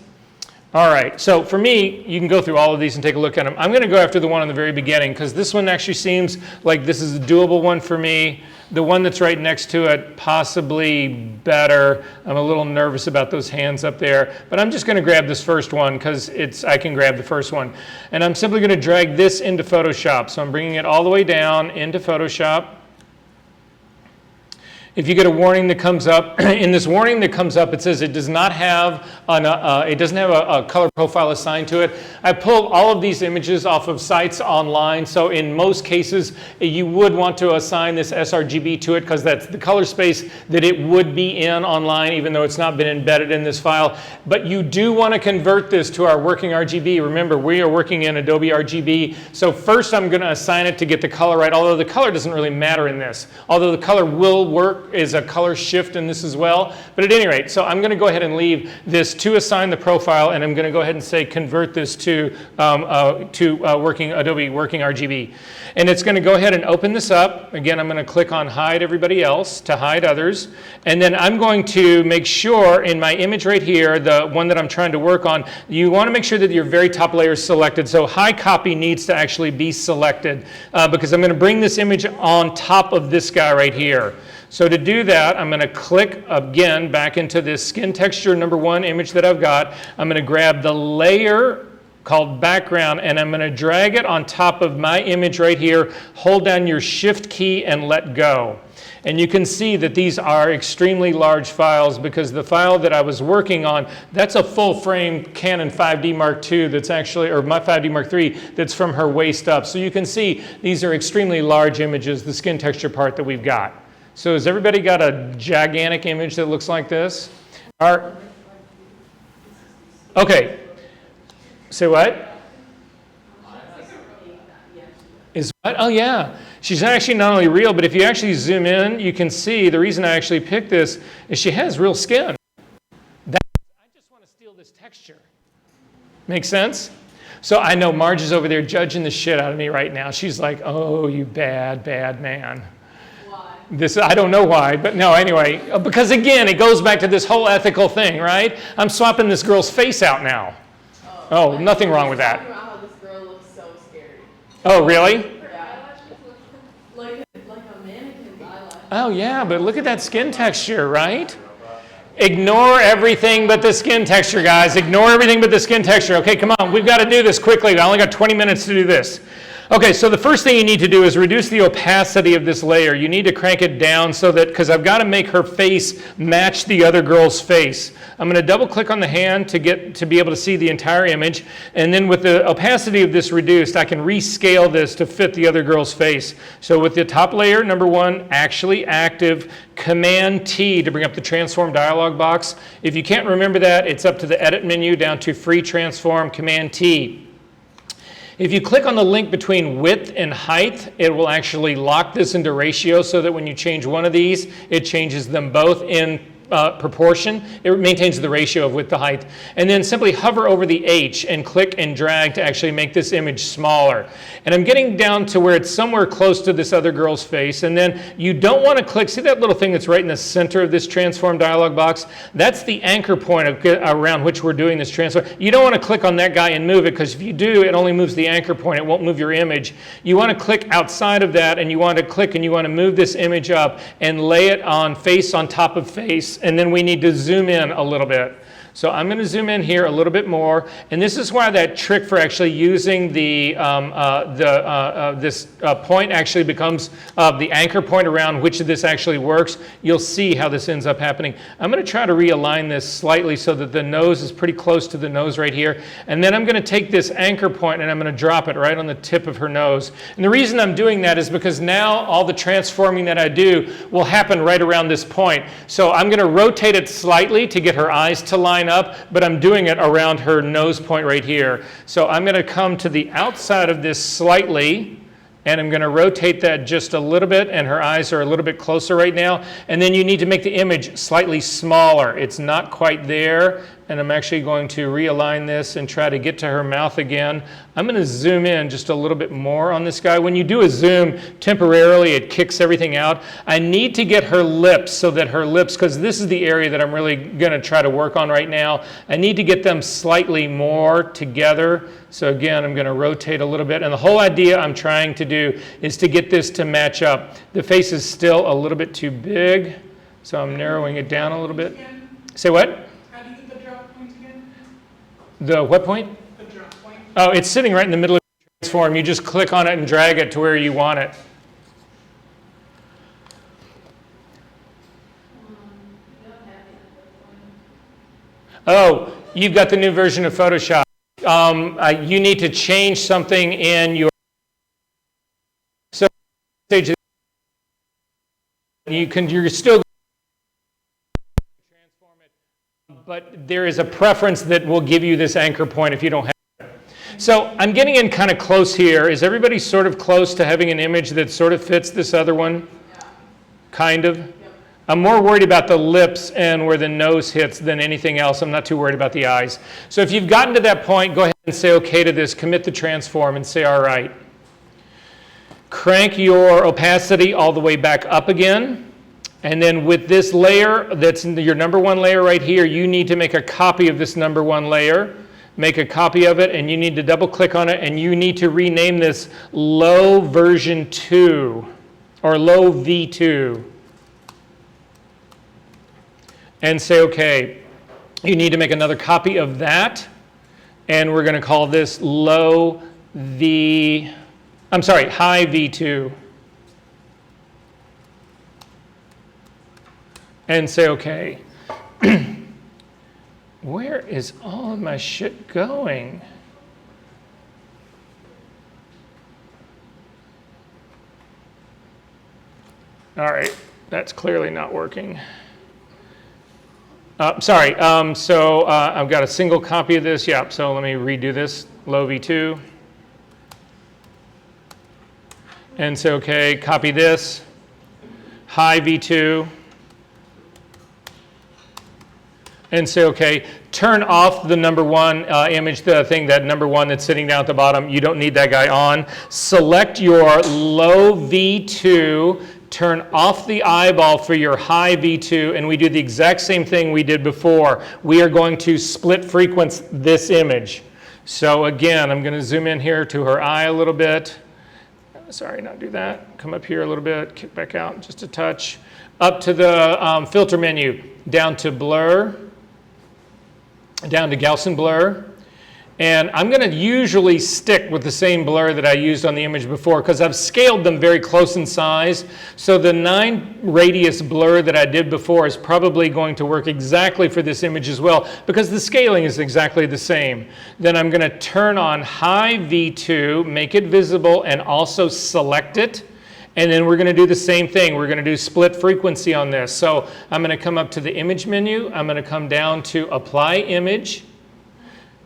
All right, so for me, you can go through all of these and take a look at them. I'm going to go after the one in the very beginning because this one actually seems like this is a doable one for me. The one that's right next to it, possibly better. I'm a little nervous about those hands up there, but I'm just going to grab this first one because I can grab the first one. And I'm simply going to drag this into Photoshop. So I'm bringing it all the way down into Photoshop. If you get a warning that comes up, in this warning that comes up, it says it does not have a color profile assigned to it. I pulled all of these images off of sites online, so in most cases you would want to assign this sRGB to it because that's the color space that it would be in online, even though it's not been embedded in this file. But you do want to convert this to our working RGB. Remember, we are working in Adobe RGB, so first I'm going to assign it to get the color right, although the color doesn't really matter in this. Although the color will work is a color shift in this as well. But at any rate, so I'm going to go ahead and leave this to assign the profile, and I'm going to go ahead and say convert this to Adobe Working RGB. And it's going to go ahead and open this up. Again, I'm going to click on hide everybody else to hide others. And then I'm going to make sure in my image right here, the one that I'm trying to work on, you want to make sure that your very top layer is selected. So high copy needs to actually be selected because I'm going to bring this image on top of this guy right here. So to do that, I'm going to click again back into this skin texture #1 image that I've got. I'm going to grab the layer called background and I'm going to drag it on top of my image right here. Hold down your shift key and let go. And you can see that these are extremely large files because the file that I was working on, that's a full frame Canon 5D Mark II that's actually, or my 5D Mark III, that's from her waist up. So you can see these are extremely large images, the skin texture part that we've got. So has everybody got a gigantic image that looks like this? Okay. Say what? Is what? Oh yeah. She's actually not only real, but if you actually zoom in, you can see the reason I actually picked this is she has real skin. I just want to steal this texture. Make sense? So I know Marge is over there judging the shit out of me right now. She's like, oh, you bad, bad man. Why? I don't know why, but no, anyway. Because again, it goes back to this whole ethical thing, right? I'm swapping this girl's face out now. Oh, nothing wrong with that. Talking about how this girl looks so scary. Oh, really? Her eyelashes look like a mannequin's eyelash. Oh, yeah, but look at that skin texture, right? Ignore everything but the skin texture, guys. Ignore everything but the skin texture. Okay, come on. We've got to do this quickly. I only got 20 minutes to do this. Okay, so the first thing you need to do is reduce the opacity of this layer. You need to crank it down so that, because I've got to make her face match the other girl's face. I'm going to double click on the hand to be able to see the entire image. And then with the opacity of this reduced, I can rescale this to fit the other girl's face. So with the top layer, number one, actually active, Command T to bring up the transform dialog box. If you can't remember that, it's up to the edit menu down to free transform, Command T. If you click on the link between width and height, it will actually lock this into ratio so that when you change one of these, it changes them both in proportion. It maintains the ratio of width to height. And then simply hover over the H and click and drag to actually make this image smaller. And I'm getting down to where it's somewhere close to this other girl's face. And then you don't want to click, see that little thing that's right in the center of this transform dialog box? That's the anchor point around which we're doing this transform. You don't want to click on that guy and move it, because if you do, it only moves the anchor point. It won't move your image. You want to click outside of that, and you want to click and you want to move this image up and lay it on face on top of face. And then we need to zoom in a little bit. So I'm going to zoom in here a little bit more, and this is why that trick for actually using this point actually becomes the anchor point around which this actually works. You'll see how this ends up happening. I'm going to try to realign this slightly so that the nose is pretty close to the nose right here, and then I'm going to take this anchor point and I'm going to drop it right on the tip of her nose. And the reason I'm doing that is because now all the transforming that I do will happen right around this point. So I'm going to rotate it slightly to get her eyes to line up, but I'm doing it around her nose point right here. So I'm going to come to the outside of this slightly, and I'm going to rotate that just a little bit, and her eyes are a little bit closer right now. And then you need to make the image slightly smaller. It's not quite there, and I'm actually going to realign this and try to get to her mouth again. I'm going to zoom in just a little bit more on this guy. When you do a zoom, temporarily it kicks everything out. I need to get her lips so that her lips, because this is the area that I'm really going to try to work on right now, I need to get them slightly more together. So again, I'm going to rotate a little bit. And the whole idea I'm trying to do is to get this to match up. The face is still a little bit too big, so I'm narrowing it down a little bit. Say what? How do you get the drop point again? The what point? The drop point. Oh, it's sitting right in the middle of the transform. You just click on it and drag it to where you want it. Oh, you've got the new version of Photoshop. You need to change something in your stage. You're still transform it, but there is a preference that will give you this anchor point if you don't have it. So I'm getting in kind of close here. Is everybody sort of close to having an image that sort of fits this other one? Yeah. Kind of? Yep. I'm more worried about the lips and where the nose hits than anything else. I'm not too worried about the eyes. So if you've gotten to that point, go ahead and say okay to this, commit the transform, and say all right. Crank your opacity all the way back up again. And then with this layer, that's your number one layer right here, you need to make a copy of this number one layer. Make a copy of it, and you need to double click on it, and you need to rename this low version 2 or low V2. And say okay. You need to make another copy of that, and we're going to call this high V2. And say okay. Where is all of my shit going? All right, that's clearly not working. Sorry, so I've got a single copy of this. Yeah, so let me redo this, low V2. And say, okay, copy this, high V2. and say, okay, turn off the number one image, the thing, that number one that's sitting down at the bottom. You don't need that guy on. Select your low V2, turn off the eyeball for your high V2, and we do the exact same thing we did before. We are going to split frequency this image. So again, I'm going to zoom in here to her eye a little bit. Sorry, not do that. Come up here a little bit, kick back out just a touch. Up to the filter menu, down to blur, down to Gaussian blur. And I'm going to usually stick with the same blur that I used on the image before because I've scaled them very close in size. So the 9 radius blur that I did before is probably going to work exactly for this image as well because the scaling is exactly the same. Then I'm going to turn on high V2, make it visible, and also select it. And then we're going to do the same thing. We're going to do split frequency on this. So I'm going to come up to the image menu. I'm going to come down to apply image.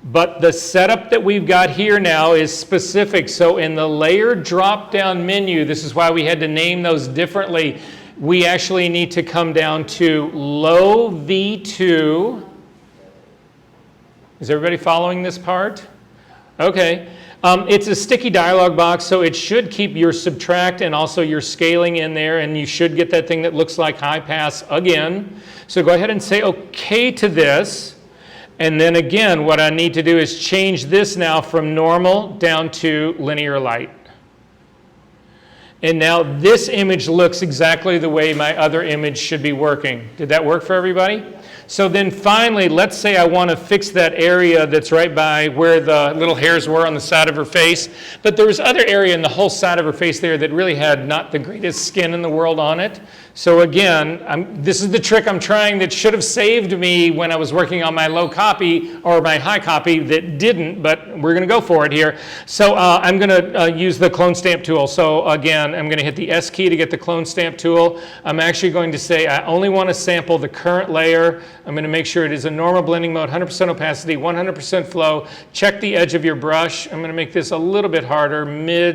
But the setup that we've got here now is specific. So in the layer drop-down menu, this is why we had to name those differently. We actually need to come down to low V2. Is everybody following this part? Okay. It's a sticky dialog box, so it should keep your subtract and also your scaling in there, and you should get that thing that looks like high pass again. So go ahead and say OK to this. And then again, what I need to do is change this now from normal down to linear light. And now this image looks exactly the way my other image should be working. Did that work for everybody? So then finally, let's say I want to fix that area that's right by where the little hairs were on the side of her face. But there was other area in the whole side of her face there that really had not the greatest skin in the world on it. So again, this is the trick I'm trying that should have saved me when I was working on my low copy or my high copy that didn't, but we're going to go for it here. So I'm going to use the clone stamp tool. So again, I'm going to hit the S key to get the clone stamp tool. I'm actually going to say I only want to sample the current layer. I'm going to make sure it is a normal blending mode, 100% opacity, 100% flow. Check the edge of your brush. I'm going to make this a little bit harder,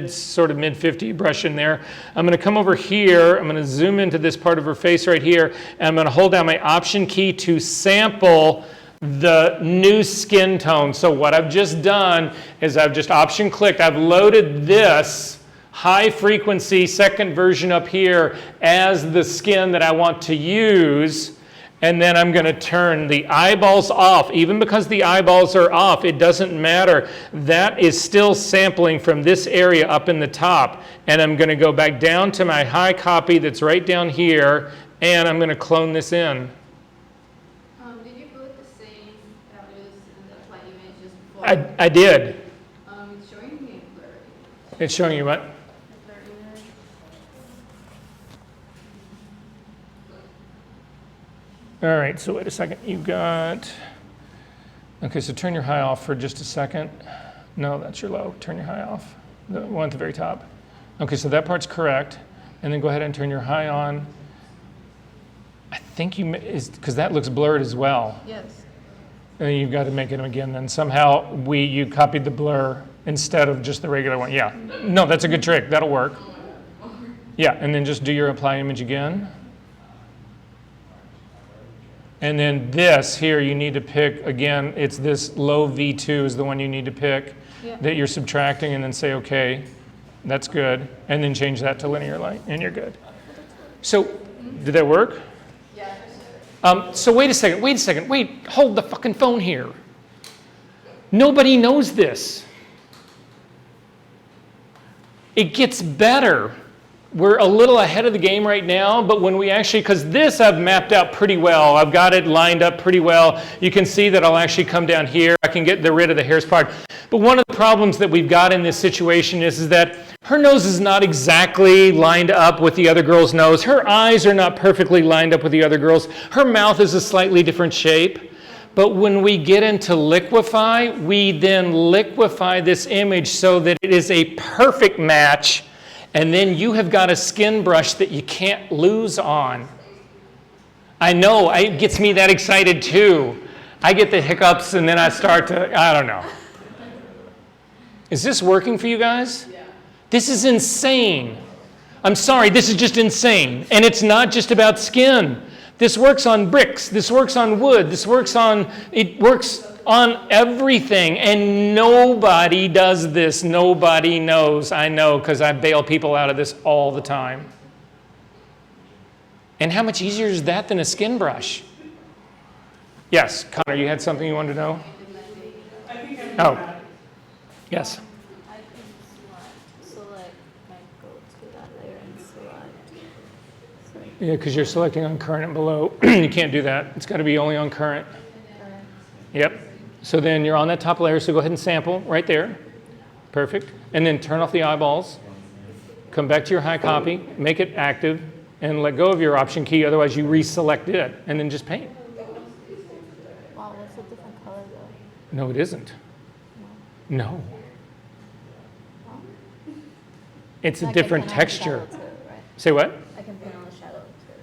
sort of mid 50 brush in there. I'm going to come over here. I'm going to zoom into this part of her face right here, and I'm going to hold down my Option key to sample the new skin tone. So what I've just done is I've just Option clicked. I've loaded this high frequency second version up here as the skin that I want to use. And then I'm going to turn the eyeballs off. Even because the eyeballs are off, it doesn't matter. That is still sampling from this area up in the top. And I'm going to go back down to my high copy that's right down here, and I'm going to clone this in. Did you put the same values in the apply image just before? I did. It's showing me a blurry. It's showing you what? A blurry image. All right, so wait a second. You got... Okay, so turn your high off for just a second. No, that's your low. Turn your high off. The one at the very top. Okay, so that part's correct. And then go ahead and turn your high on. I think because that looks blurred as well. Yes. And you've got to make it again. Then somehow you copied the blur instead of just the regular one. Yeah. No, that's a good trick. That'll work. Yeah, and then just do your apply image again. And then this here, you need to pick, again, it's this low V2 is the one you need to pick that you're subtracting, and then say, okay, that's good. And then change that to linear light, and you're good. So, did that work? Yeah. So wait a second, hold the fucking phone here. Nobody knows this. It gets better. We're a little ahead of the game right now, but when we actually, because this I've mapped out pretty well. I've got it lined up pretty well. You can see that I'll actually come down here. I can get rid of the hairs part. But one of the problems that we've got in this situation is that her nose is not exactly lined up with the other girl's nose. Her eyes are not perfectly lined up with the other girl's. Her mouth is a slightly different shape. But when we get into liquefy, we then liquefy this image so that it is a perfect match. And then you have got a skin brush that you can't lose on. I know, it gets me that excited too. I get the hiccups and then I start to, I don't know. Is this working for you guys? Yeah. This is insane. I'm sorry, this is just insane. And it's not just about skin. This works on bricks. This works on wood. It works on everything. And nobody does this. Nobody knows. I know because I bail people out of this all the time. And how much easier is that than a skin brush? Yes, Connor, you had something you wanted to know? I think I'm Oh. that. Yes. I can select my go to that layer and select. Yeah, because you're selecting on current and below. You can't do that. It's got to be only on current. Yep. So then you're on that top layer, so go ahead and sample right there. Perfect. And then turn off the eyeballs. Come back to your high copy, make it active, and let go of your option key, otherwise you reselect it, and then just paint. Wow, that's a different color though. No, it isn't. No. It's a I can different paint on the texture. shadow too, right? Say what? I can paint on the shadow too.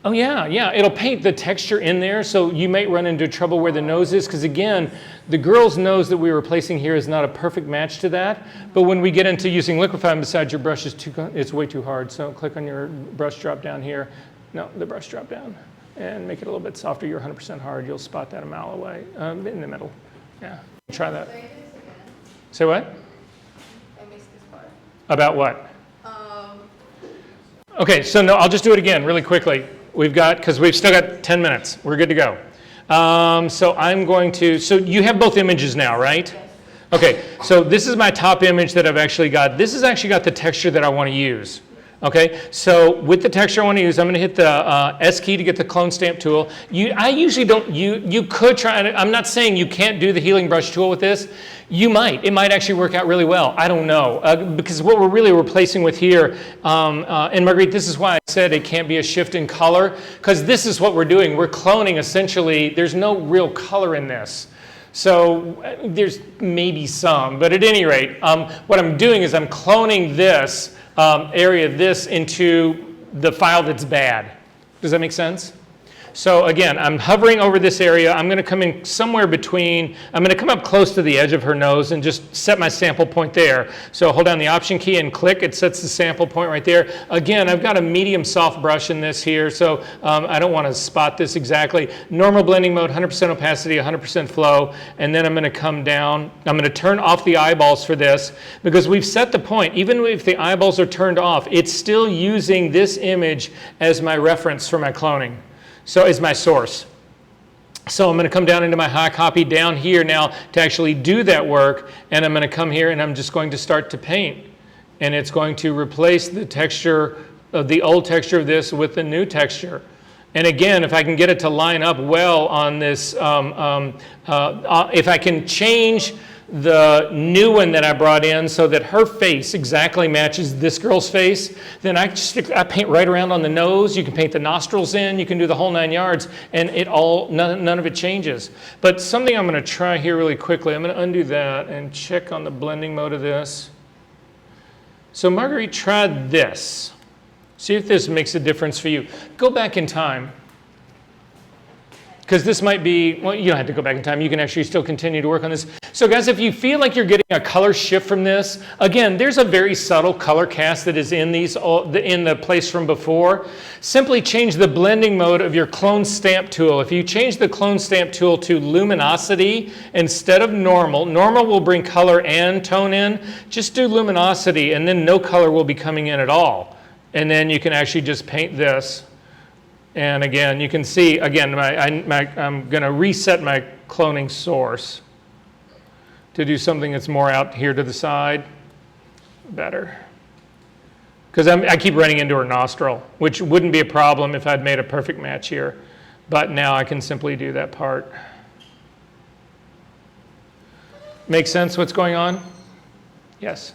Oh yeah. It'll paint the texture in there, so you might run into trouble where the nose is, because again, the girl's nose that we're replacing here is not a perfect match to that. But when we get into using liquify beside your brush, it's way too hard. So click on your brush drop down here. No, the brush drop down, and make it a little bit softer. You're 100% hard. You'll spot that a mile away, in the middle. Yeah, try that. Say what? I missed this part. About what? Okay, so no, I'll just do it again really quickly. Because we've still got 10 minutes. We're good to go. So I'm going to, so you have both images now, right? Okay, so this is my top image that I've actually got. This has actually got the texture that I want to use. Okay, so with the texture I want to use, I'm going to hit the S key to get the clone stamp tool. I usually don't, you could try, I'm not saying you can't do the healing brush tool with this. You might. It might actually work out really well. I don't know. Because what we're really replacing with here, and Marguerite, this is why I said it can't be a shift in color, because this is what we're doing. We're cloning essentially, there's no real color in this. So there's maybe some, but at any rate, what I'm doing is I'm cloning this area, this into the file that's bad. Does that make sense? So again, I'm hovering over this area. I'm going to come in somewhere between, I'm going to come up close to the edge of her nose and just set my sample point there. So hold down the option key and click. It sets the sample point right there. Again, I've got a medium soft brush in this here, so I don't want to spot this exactly. Normal blending mode, 100% opacity, 100% flow, and then I'm going to come down. I'm going to turn off the eyeballs for this because we've set the point. Even if the eyeballs are turned off, it's still using this image as my reference for my cloning. So is my source. So I'm going to come down into my high copy down here now to actually do that work, and I'm going to come here and I'm just going to start to paint. And it's going to replace the texture of the old texture of this with the new texture. And again, if I can get it to line up well on this, if I can change the new one that I brought in so that her face exactly matches this girl's face, then I paint right around on the nose. You can paint the nostrils in. You can do the whole 9 yards, and none of it changes. But something I'm going to try here really quickly, I'm going to undo that and check on the blending mode of this. So Marguerite, try this. See if this makes a difference for you. Go back in time. Because this might be, well, you don't have to go back in time. You can actually still continue to work on this. So guys, if you feel like you're getting a color shift from this, again, there's a very subtle color cast that is in these in the place from before. Simply change the blending mode of your clone stamp tool. If you change the clone stamp tool to luminosity instead of normal, normal will bring color and tone in. Just do luminosity, and then no color will be coming in at all. And then you can actually just paint this. And again, you can see, again, I'm going to reset my cloning source to do something that's more out here to the side. Better. Because I keep running into her nostril, which wouldn't be a problem if I'd made a perfect match here. But now I can simply do that part. Make sense what's going on? Yes?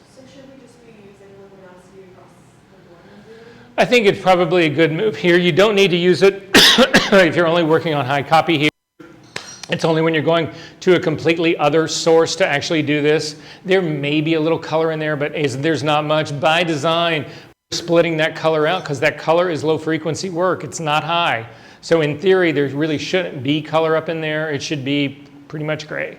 I think it's probably a good move here. You don't need to use it if you're only working on high copy here. It's only when you're going to a completely other source to actually do this. There may be a little color in there, but there's not much. By design, we're splitting that color out because that color is low frequency work. It's not high. So in theory, there really shouldn't be color up in there. It should be pretty much gray.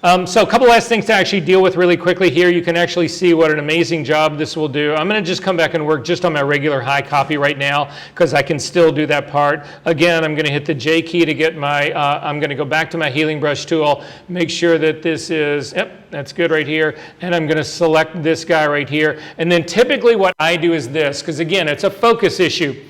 So a couple last things to actually deal with really quickly here. You can actually see what an amazing job this will do. I'm going to just come back and work just on my regular high copy right now because I can still do that part. Again, I'm going to hit the J key to get my, I'm going to go back to my healing brush tool, make sure that this is, yep, that's good right here. And I'm going to select this guy right here. And then typically what I do is this, because again, it's a focus issue.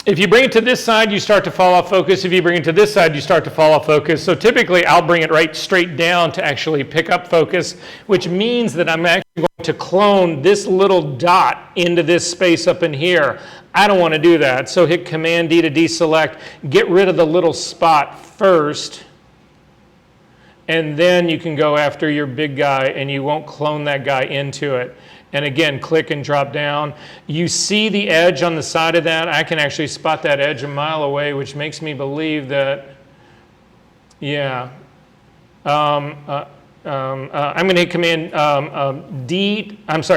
If you bring it to this side, you start to fall off focus. If you bring it to this side, you start to fall off focus. So typically, I'll bring it right straight down to actually pick up focus, which means that I'm actually going to clone this little dot into this space up in here. I don't want to do that. So hit Command D to deselect. Get rid of the little spot first. And then you can go after your big guy, and you won't clone that guy into it. And again, click and drop down. You see the edge on the side of that. I can actually spot that edge a mile away, which makes me believe that, yeah. I'm going to hit Command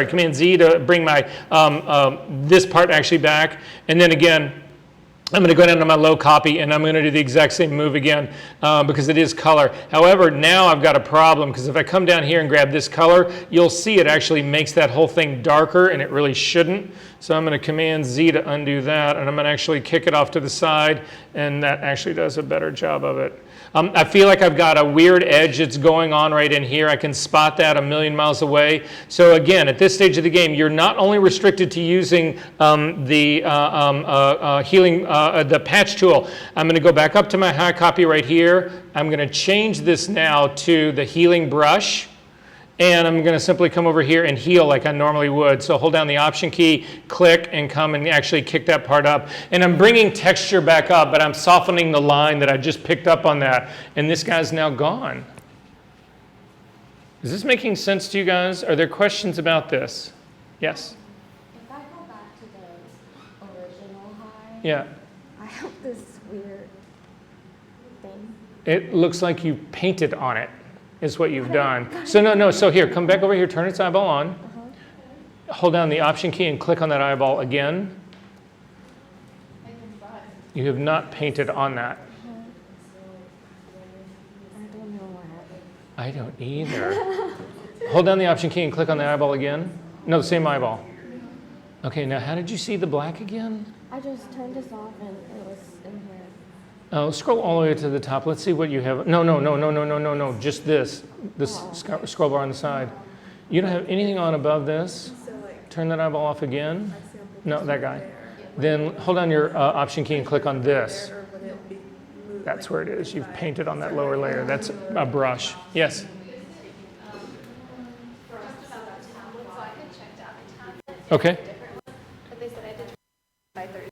Command Z to bring my this part actually back. And then again, I'm going to go down to my low copy, and I'm going to do the exact same move again because it is color. However, now I've got a problem because if I come down here and grab this color, you'll see it actually makes that whole thing darker, and it really shouldn't. So I'm going to Command Z to undo that, and I'm going to actually kick it off to the side, and that actually does a better job of it. I feel like I've got a weird edge that's going on right in here. I can spot that a million miles away. So again, at this stage of the game, you're not only restricted to using the patch tool. I'm going to go back up to my high copy right here. I'm going to change this now to the healing brush. And I'm going to simply come over here and heal like I normally would. So hold down the Option key, click, and come and actually kick that part up. And I'm bringing texture back up, but I'm softening the line that I just picked up on that. And this guy's now gone. Is this making sense to you guys? Are there questions about this? Yes? If I go back to the original high, Yeah. I have this weird thing. It looks like you painted on it. Is what you've done. So no, so here, come back over here, turn its eyeball on. Hold down the Option key and click on that eyeball again. You have not painted on that. I don't know what happened. I don't either. Hold down the Option key and click on the eyeball again. No, same eyeball. Okay, now how did you see the black again? I just turned this off and it was in here. Oh, scroll all the way to the top. Let's see what you have. No. Just this. Scroll bar on the side. You don't have anything on above this. Turn that eyeball off again. No, that guy. Then hold on your Option key and click on this. That's where it is. You've painted on that lower layer. That's a brush. Yes? Okay. But they said I did by Thursday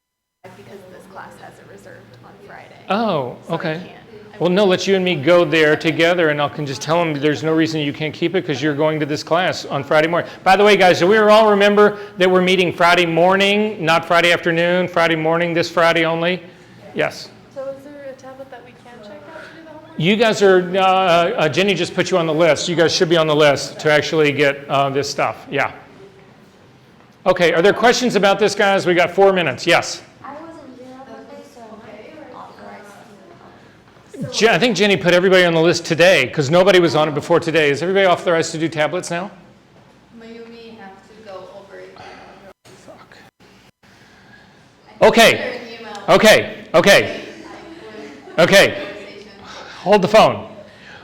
because this class has it reserved on Friday. Oh, So I okay. can't. Well, no, let you and me go there together, and I can just tell them there's no reason you can't keep it because you're going to this class on Friday morning. By the way, guys, do we all remember that we're meeting Friday morning, not Friday afternoon, Friday morning, this Friday only? Yes. So is there a tablet that we can check out to do the homework? You guys are, Jenny just put you on the list. You guys should be on the list to actually get this stuff. Yeah. Okay, are there questions about this, guys? We got 4 minutes. Yes. I wasn't here on Monday, so I'm authorized. I think Jenny put everybody on the list today because nobody was on it before today. Is everybody authorized to do tablets now? Mayumi have to go over it. Fuck. Okay. Hold the phone.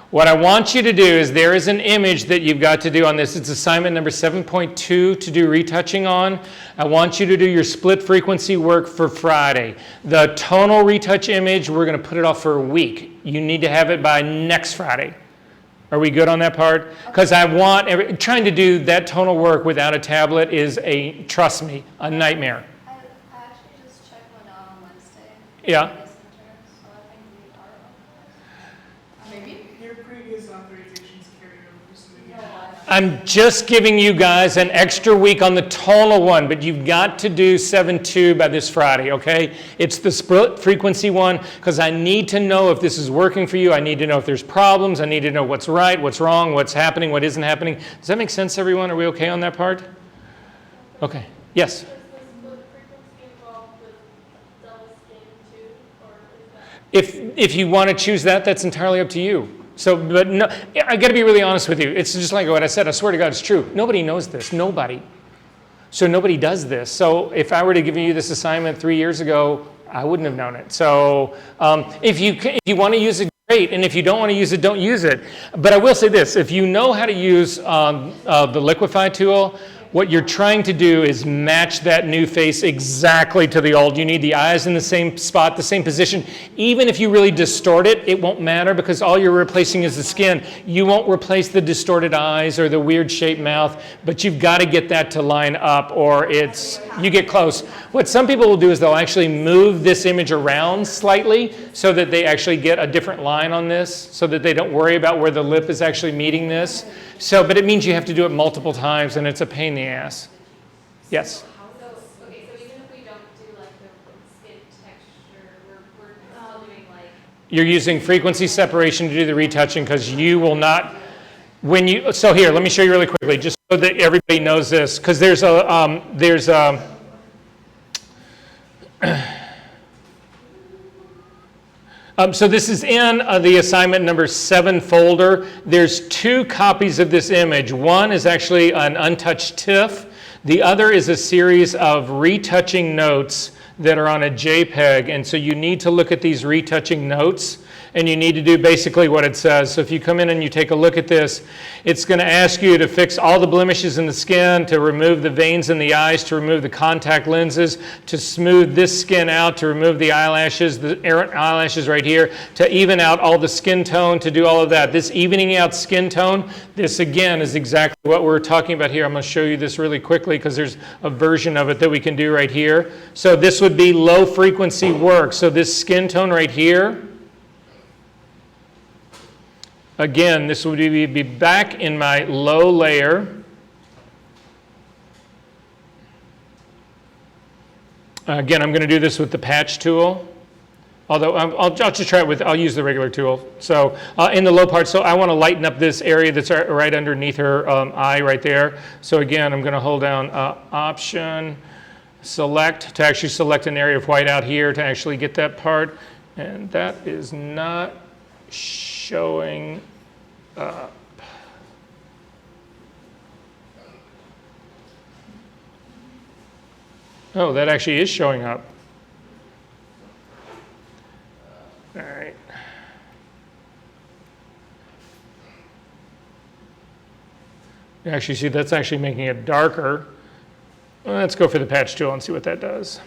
What I want you to do is there is an image that you've got to do on this. It's assignment number 7.2 to do retouching on. I want you to do your split frequency work for Friday. The tonal retouch image, we're going to put it off for a week. You need to have it by next Friday. Are we good on that part? Because I want, trying to do that tonal work without a tablet is trust me, a nightmare. I actually just checked one out on Wednesday. Yeah. So I think we are. Maybe. Your previous authorizations carried over, so we can. I'm just giving you guys an extra week on the tonal one, but you've got to do 7.2 by this Friday, okay? It's the split frequency one because I need to know if this is working for you. I need to know if there's problems. I need to know what's right, what's wrong, what's happening, what isn't happening. Does that make sense, everyone? Are we okay on that part? Okay. Yes? Does the split frequency involve the double scan too, or is that? If you want to choose that, that's entirely up to you. So, but no, I got to be really honest with you. It's just like what I said. I swear to God, it's true. Nobody knows this. Nobody. So nobody does this. So if I were to give you this assignment 3 years ago, I wouldn't have known it. So if you want to use it, great. And if you don't want to use it, don't use it. But I will say this. If you know how to use the liquefy tool, what you're trying to do is match that new face exactly to the old. You need the eyes in the same spot, the same position. Even if you really distort it, it won't matter because all you're replacing is the skin. You won't replace the distorted eyes or the weird shaped mouth, but you've got to get that to line up or you get close. What some people will do is they'll actually move this image around slightly so that they actually get a different line on this so that they don't worry about where the lip is actually meeting this. So, but it means you have to do it multiple times and it's a pain in the ass. Yes? So, okay, so even if we don't do like the skin texture, we're still doing like. You're using frequency separation to do the retouching because you will not, so here, let me show you really quickly, just so that everybody knows this, because there's a, so this is in the assignment number 7 folder. There's 2 copies of this image. One is actually an untouched TIFF. The other is a series of retouching notes that are on a JPEG. And so you need to look at these retouching notes and you need to do basically what it says. So if you come in and you take a look at this, it's going to ask you to fix all the blemishes in the skin, to remove the veins in the eyes, to remove the contact lenses, to smooth this skin out, to remove the eyelashes, the errant eyelashes right here, to even out all the skin tone, to do all of that. This evening out skin tone, this again is exactly what we're talking about here. I'm going to show you this really quickly because there's a version of it that we can do right here. So this would be low frequency work. So this skin tone right here, again, this would be back in my low layer. Again, I'm going to do this with the patch tool. Although I'll just try it I'll use the regular tool. So in the low part, so I want to lighten up this area that's right underneath her eye right there. So again, I'm going to hold down Option, Select, to actually select an area of white out here to actually get that part. And that is not showing up. Oh, that actually is showing up. All right. You actually see that's actually making it darker. Well, let's go for the patch tool and see what that does.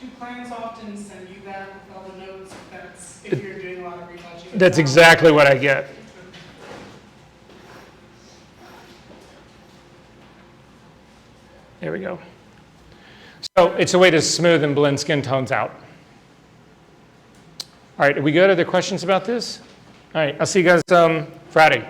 Do clients often send you that with all the notes if you're doing a lot of retouching? That's exactly what I get. There we go. So it's a way to smooth and blend skin tones out. All right, are we good? Are there questions about this? All right, I'll see you guys Friday.